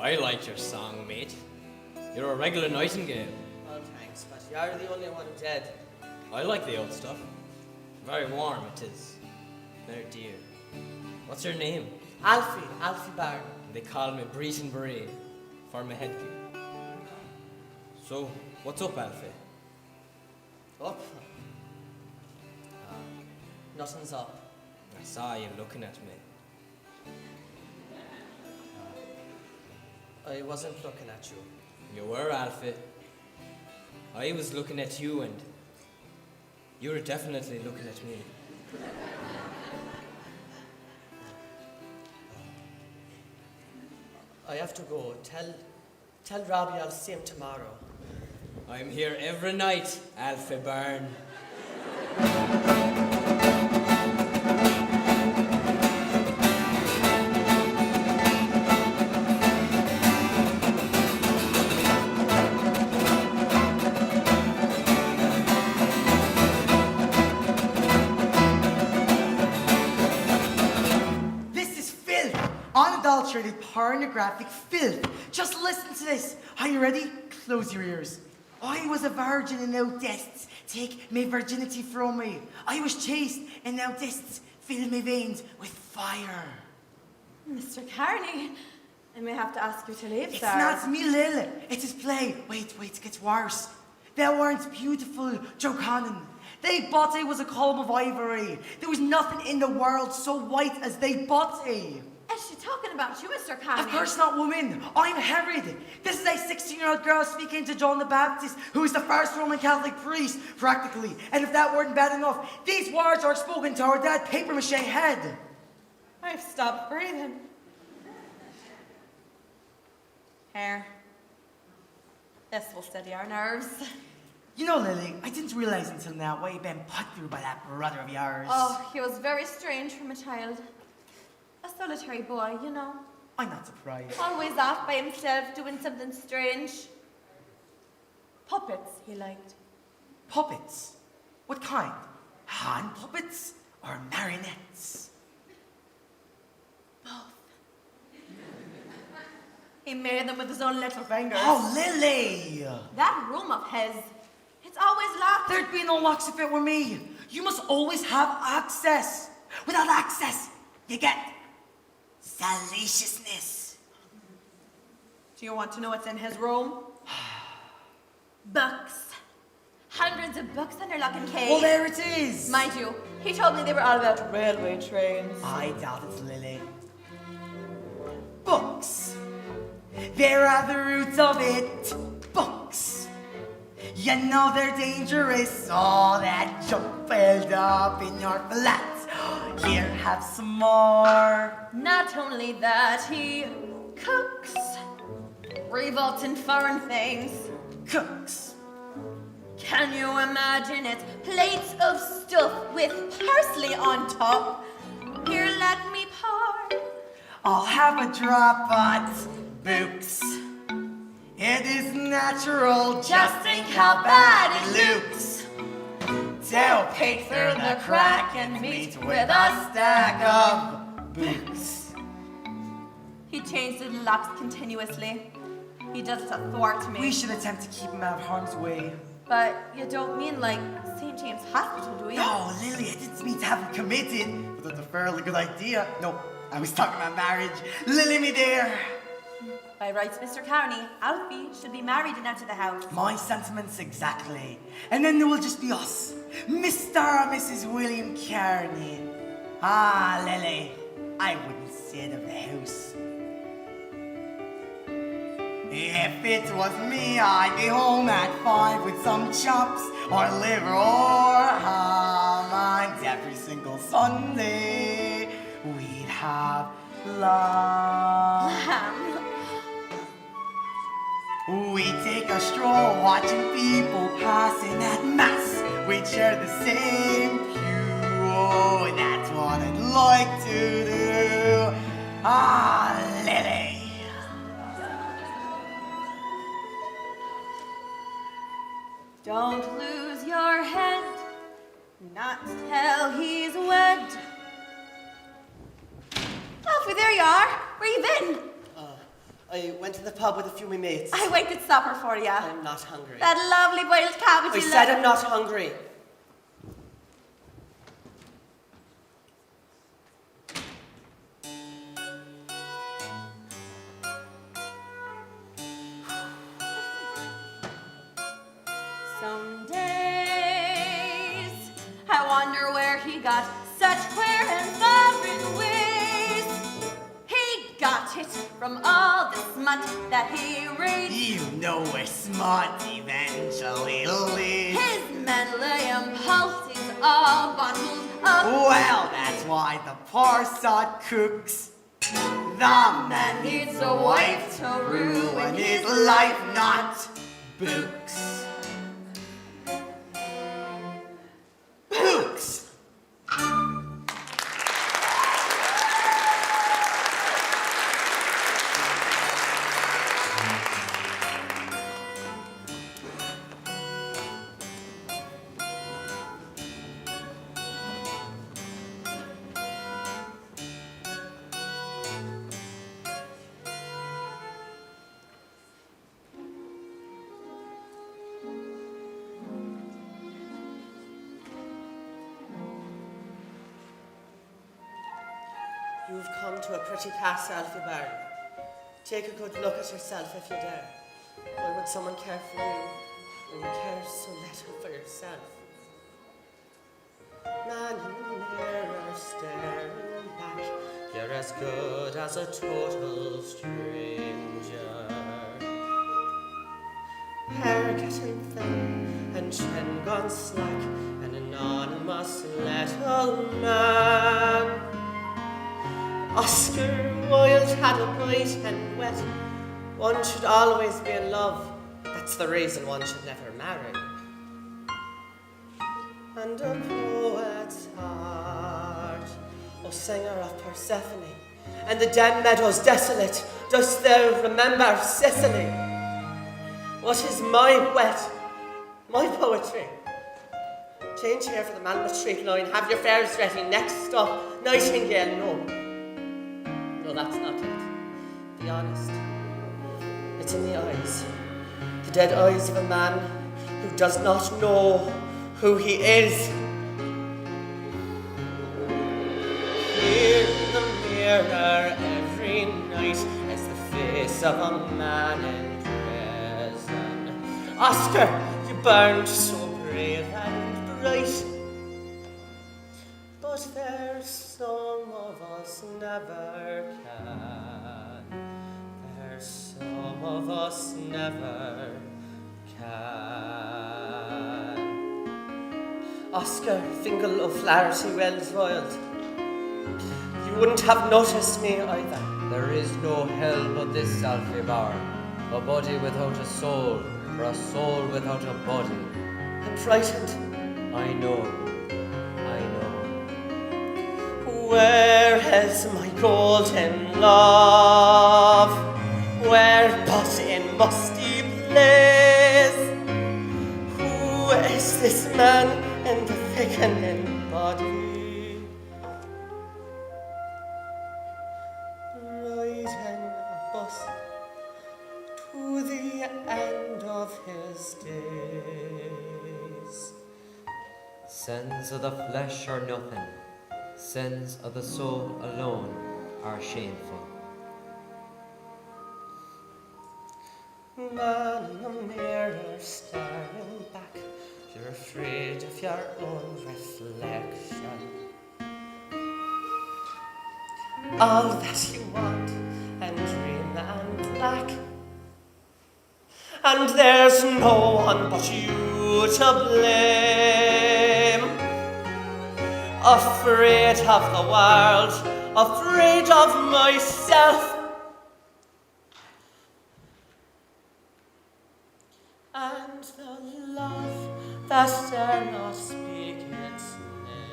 I like your song, mate. You're a regular nightingale. Oh, thanks, but you're the only one dead. I like the old stuff. Very warm it is. Very dear. What's your name? Alfie Byrne. They call me Breeton Beret for my headgear. So, what's up, Alfie? Up? Nothing's up. I saw you looking at me. I wasn't looking at you. You were, Alfie. I was looking at you and you were definitely looking at me. I have to go. Tell Robbie I'll see him tomorrow. I'm here every night, Alfie Byrne. This is filth. Unadulterated pornographic filth. Just listen to this. Are you ready? Close your ears. I was a virgin and now deaths take my virginity from me. I was chaste and now deaths fill my veins with fire. Mr. Carney, I may have to ask you to leave, It's sir. not me, Lil. It's his play. Wait, it gets worse. They weren't beautiful, Joe Cannon. They body was a column of ivory. There was nothing in the world so white as they body. Is she talking about you, Mr. Carney? Of course not, woman. I'm Herod. This is a 16-year-old girl speaking to John the Baptist, who is the first Roman Catholic priest, practically. And if that weren't bad enough, these words are spoken to her dead papier-mâché head. I've stopped breathing. Here. This will steady our nerves. You know, Lily, I didn't realize until now why you've been put through by that brother of yours. Oh, he was very strange from a child. A solitary boy, you know. I'm not surprised. Always off by himself, doing something strange. Puppets, he liked. Puppets? What kind? Hand puppets or marionettes? Both. He made them with his own little fingers. Oh, Lily! That room of his, it's always locked. There'd be no locks if it were me. You must always have access. Without access, you get salaciousness. Do you want to know what's in his room? Books. Hundreds of books under lock and key. Well, there it is. Mind you, he told me they were all about railway trains. I doubt it, Lily. Books. There are the roots of it. Books. You know they're dangerous. All that junk filled up in your flat. Here, have some more. Not only that, he cooks. Revolting foreign things. Cooks. Can you imagine it? Plates of stuff with parsley on top. Here, let me pour. I'll have a drop at books. It is natural, just think how bad it looks. They'll peek through the crack and meet with a stack of books. He changes the locks continuously. He does it to thwart me. We should attempt to keep him out of harm's way. But you don't mean like St. James Hospital, do you? No, Lily, I didn't mean to have him committed, but that's a fairly good idea. No, I was talking about marriage. Lily, me dear. By rights, Mr. Carney, Alfie should be married and out of the house. My sentiments exactly. And then there will just be us. Mr. and Mrs. William Carney. Ah, Lily, I wouldn't say it of the house. If it was me, I'd be home at 5 with some chops or liver or ham. And every single Sunday, we'd have lamb. We take a stroll watching people passing at mass. We share the same pew. Oh, that's what I'd like to do. Ah, Lily. Don't lose your head, not till he's wed. Alfie, there you are. Where you been? I went to the pub with a few of my mates. I waited supper for you. I'm not hungry. That lovely boiled cabbage I you said love. I'm not hungry. Some days I wonder where he got such queer and foreign ways. He got it from all the smut that he reads. You know where smart eventually leads. His medley impulse is all bottled up. Well, that's why the poor sod cooks. The man needs a wife to ruin his life, not books. Books! You've come to a pretty pass, Alfie Byrne. Take a good look at yourself if you dare. Why would someone care for you when you care so little for yourself? Man in the mirror staring back, you're as good as a total stranger. Hair getting thin and chin gone slack, an anonymous little man. Oscar Wilde had a bite and wet. One should always be in love. That's the reason one should never marry. And a poet's heart, O singer of Persephone, and the dim meadows desolate, dost thou remember Sicily? What is my wet, my poetry? Change here for the Malmouth Street line, have your fares ready, next stop, Nightingale, no. No, that's not it. Be honest. It's in the eyes. The dead eyes of a man who does not know who he is. Here in the mirror every night is the face of a man in prison. Oscar, you burned so brave and bright. But there's some of us never can. There's some of us never can. Oscar Fingal O'Flaherty Wells Wilde, you wouldn't have noticed me either. There is no hell but this, Alfie Byrne. A body without a soul, or a soul without a body. I'm frightened. I know. Where is my golden love? Where but in musty place? Who is this man in the thickening body? Riding a bus to the end of his days. Sins of the flesh are nothing. Sins of the soul alone are shameful. Man in the mirror staring back, you're afraid of your own reflection. All that you want and dream and lack, and there's no one but you to blame. Afraid of the world, afraid of myself, and the love that dare not speak its name.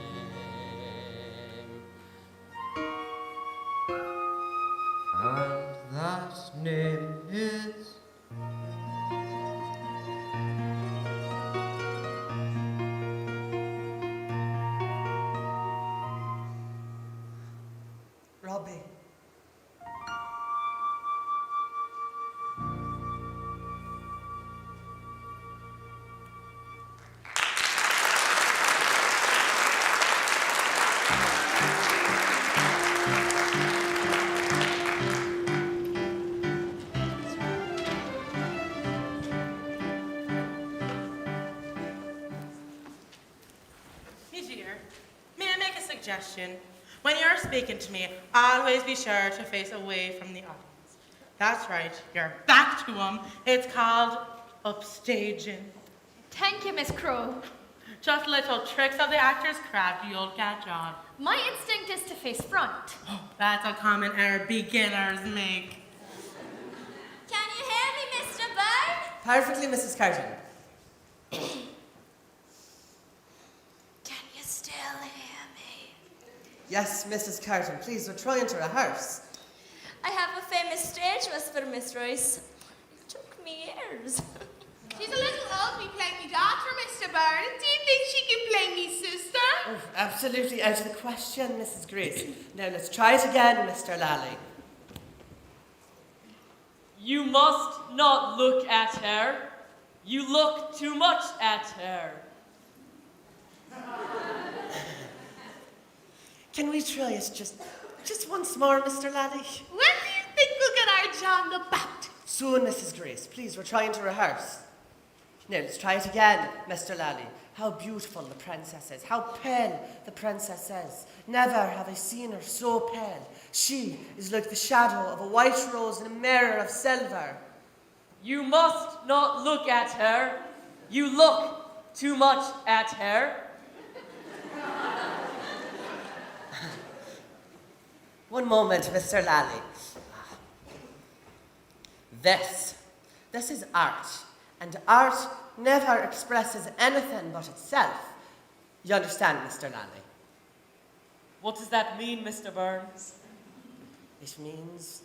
And that name is... Robbie. suggestion. When you're speaking to me, always be sure to face away from the audience. That's right, you're back to them. It's called upstaging. Thank you, Miss Crow. Just little tricks of the actor's craft you'll catch on. My instinct is to face front. That's a common error beginners make. Can you hear me, Mr. Byrne? Perfectly, Mrs. Carton. Can you still hear me? Yes, Mrs. Carton, please, we're trying to rehearse. I have a famous stage whisper, Miss Royce. It took me years. She's a little old to be playing me daughter, Mr. Byrne. Do you think she can play me sister? Oh, absolutely out of the question, Mrs. Grace. Now let's try it again, Mr. Lally. You must not look at her. You look too much at her. Can we try it just once more, Mr. Lally? When do you think we'll get our John the Baptist? Soon, Mrs. Grace. Please, we're trying to rehearse. Now, let's try it again, Mr. Lally. How beautiful the princess is. How pale the princess is. Never have I seen her so pale. She is like the shadow of a white rose in a mirror of silver. You must not look at her. You look too much at her. One moment, Mr. Lally. This is art. And art never expresses anything but itself. You understand, Mr. Lally? What does that mean, Mr. Burns? It means...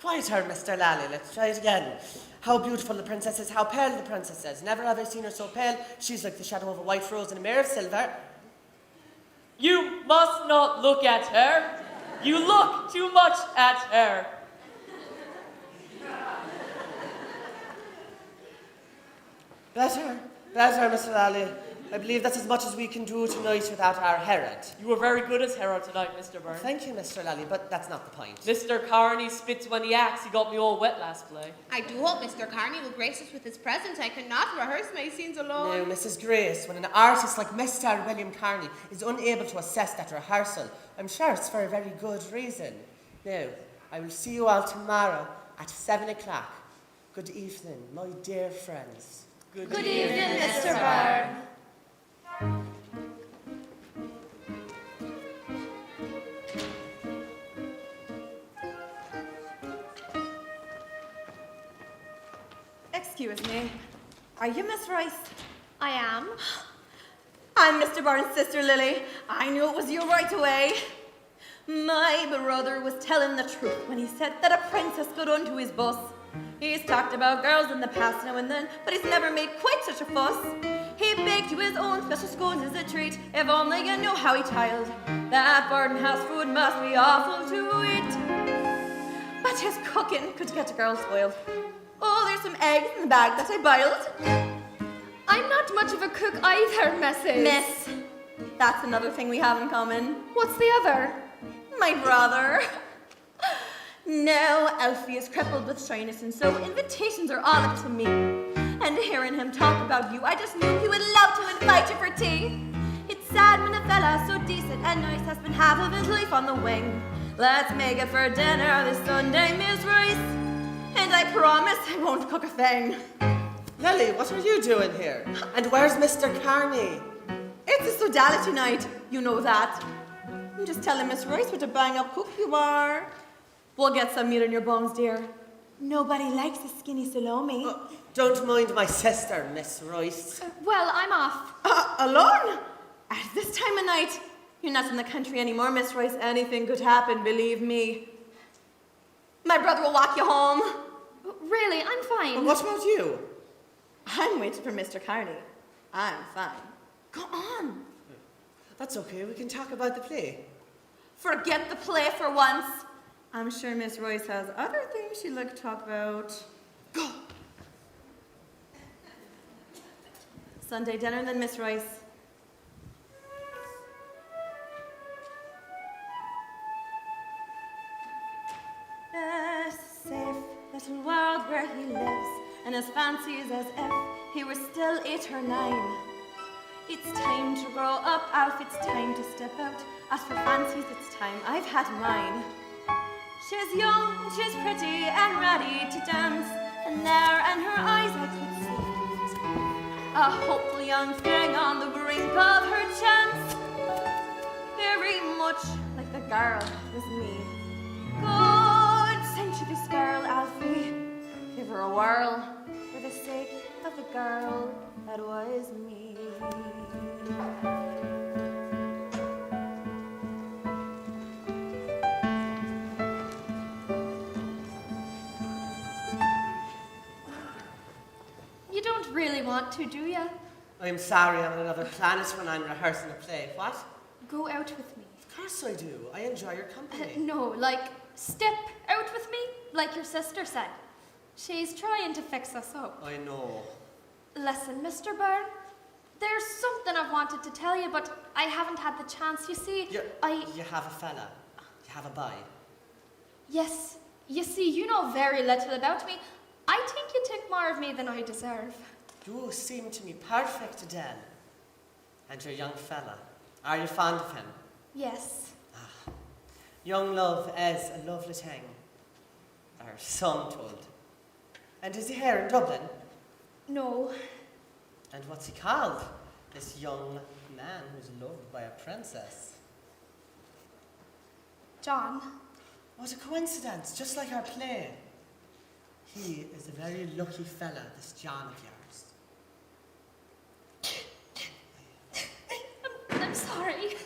Quieter, Mr. Lally. Let's try it again. How beautiful the princess is, how pale the princess is. Never have I seen her so pale. She's like the shadow of a white rose in a mirror of silver. You must not look at her. You look too much at her. Better, Mr. Lally. I believe that's as much as we can do tonight without our Herod. You were very good as Herod tonight, Mr. Byrne. Thank you, Mr. Lally, but that's not the point. Mr. Carney spits when he acts. He got me all wet last play. I do hope Mr. Carney will grace us with his presence. I cannot rehearse my scenes alone. Now, Mrs. Grace, when an artist like Mr. William Carney is unable to assess that rehearsal, I'm sure it's for a very good reason. Now, I will see you all tomorrow at 7 o'clock. Good evening, my dear friends. Good evening, Mr. Byrne. Excuse me. Are you Miss Royce? I am. I'm Mr. Byrne's sister, Lily. I knew it was you right away. My brother was telling the truth when he said that a princess got onto his bus. He's talked about girls in the past now and then, but he's never made quite such a fuss. He baked you his own special scones as a treat, if only you knew how he tiled. That boarding house food must be awful to eat. But his cooking could get a girl spoiled. Oh, there's some eggs in the bag that I boiled. I'm not much of a cook either, Mrs. Miss, that's another thing we have in common. What's the other? My brother. Now Alfie is crippled with shyness, and so invitations are all up to me. And hearing him talk about you, I just knew he would love to invite you for tea. It's sad when a fella so decent and nice has been half of his life on the wing. Let's make it for dinner this Sunday, Miss Royce. And I promise I won't cook a thing. Lily, what are you doing here? And where's Mr. Carney? It's a sodality night, you know that. I'm just telling Miss Royce what a bang-up cook you are. We'll get some meat in your bones, dear. Nobody likes a skinny Salome. Don't mind my sister, Miss Royce. Well, I'm off. Alone? At this time of night? You're not in the country anymore, Miss Royce. Anything could happen, believe me. My brother will walk you home. Really, I'm fine. Well, what about you? I'm waiting for Mr. Carney. I'm fine. Go on. That's okay, we can talk about the play. Forget the play for once. I'm sure Miss Royce has other things she'd like to talk about. Go! Sunday dinner then, Miss Royce. This safe little world where he lives, and his fancies as if he were still 8 or 9. It's time to grow up, Alf, it's time to step out. As for fancies, it's time I've had mine. She's young, she's pretty and ready to dance, and there in her eyes I could see a hopeful young thing on the brink of her chance, very much like the girl was me. God send you this girl, Alfie. Give her a whirl for the sake of the girl that was me. You don't really want to, do you? I'm sorry, I'm on another planet when I'm rehearsing a play. What? Go out with me. Of course I do. I enjoy your company. No, like, step out with me, like your sister said. She's trying to fix us up. I know. Listen, Mr. Byrne, there's something I've wanted to tell you, but I haven't had the chance. You see, You have a fella. You have a boy. Yes, you see, you know very little about me. I think you think more of me than I deserve. You seem to me perfect, Adele. And your young fella. Are you fond of him? Yes. Young love is a lovely thing. Or so I'm told. And is he here in Dublin? No. And what's he called? This young man who's loved by a princess. John. What a coincidence, just like our play. He is a very lucky fella, this John of yours. I'm sorry.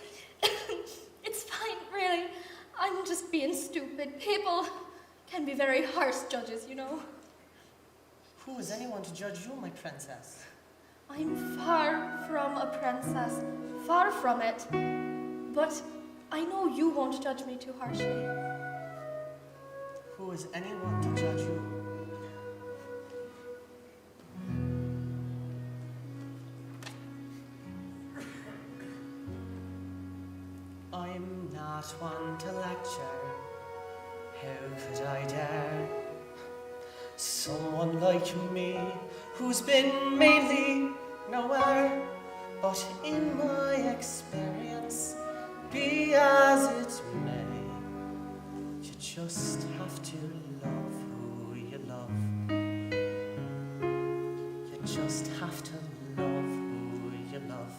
It's fine, really. I'm just being stupid. People can be very harsh judges, you know. Who is anyone to judge you, my princess? I'm far from a princess. Far from it. But I know you won't judge me too harshly. Who is anyone to judge you? I'm not one to lecture. How could I dare? Someone like me, who's been mainly nowhere, but in my experience, be as it may, you just have to love who you love. You just have to love who you love.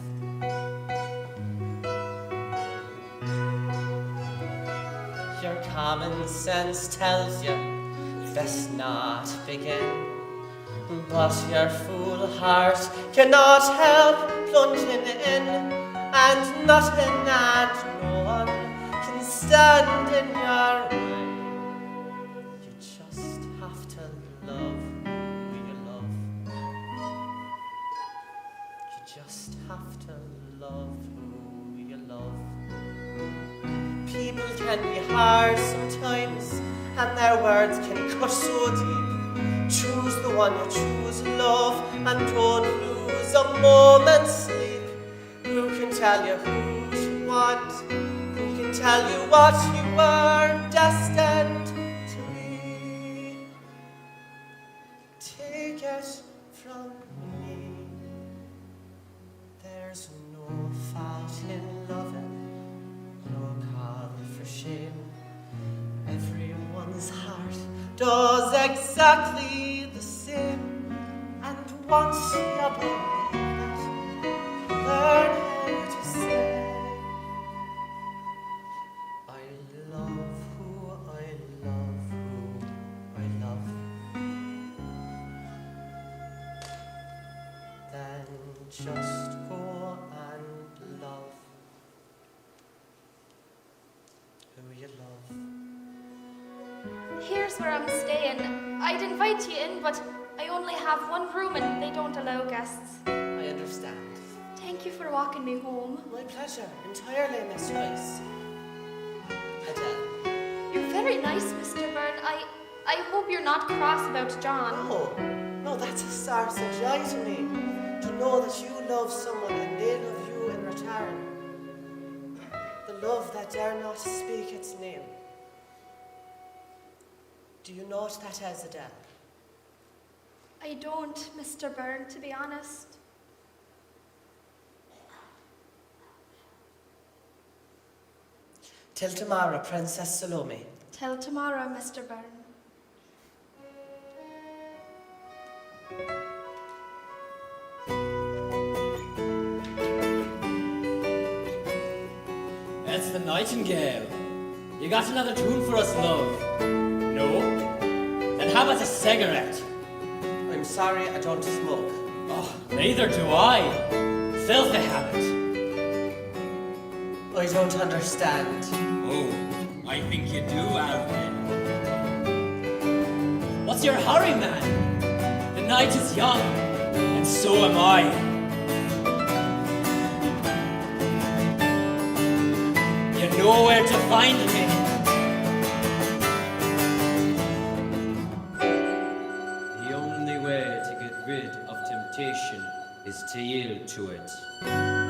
Your common sense tells you best not begin, but your fool heart cannot help plunging in, and nothing and no one can stand in your way. You just have to love who you love. You just have to love who you love. People can be hard sometimes, and their words can cut so deep. Choose the one you choose, love, and don't lose a moment's sleep. Who can tell you who you want? Who can tell you what you are destined to be? Take it from me. There's no fault in loving, no call for shame. Everyone's heart does exactly the same, and once you believe it, learn how to say, I love who I love, who I love. Then just go and love who you love. Here's where I'm staying. I'd invite you in, but I only have one room and they don't allow guests. I understand. Thank you for walking me home. My pleasure, entirely, Miss Joyce. Adele. You're very nice, Mr. Byrne. I hope you're not cross about John. No, that's a source of joy to me. To know that you love someone and they love you in return. The love that dare not speak its name. Do you know what that is, Adele? I don't, Mr. Byrne, to be honest. Till tomorrow, Princess Salome. Till tomorrow, Mr. Byrne. It's the Nightingale. You got another tune for us, love? No? Then how about a cigarette? I'm sorry, I don't smoke. Oh, neither do I. Filthy habit. I don't understand. Oh, I think you do, Alfie. What's your hurry, man? The night is young, and so am I. You know where to find me. The only way to get rid of temptation is to yield to it.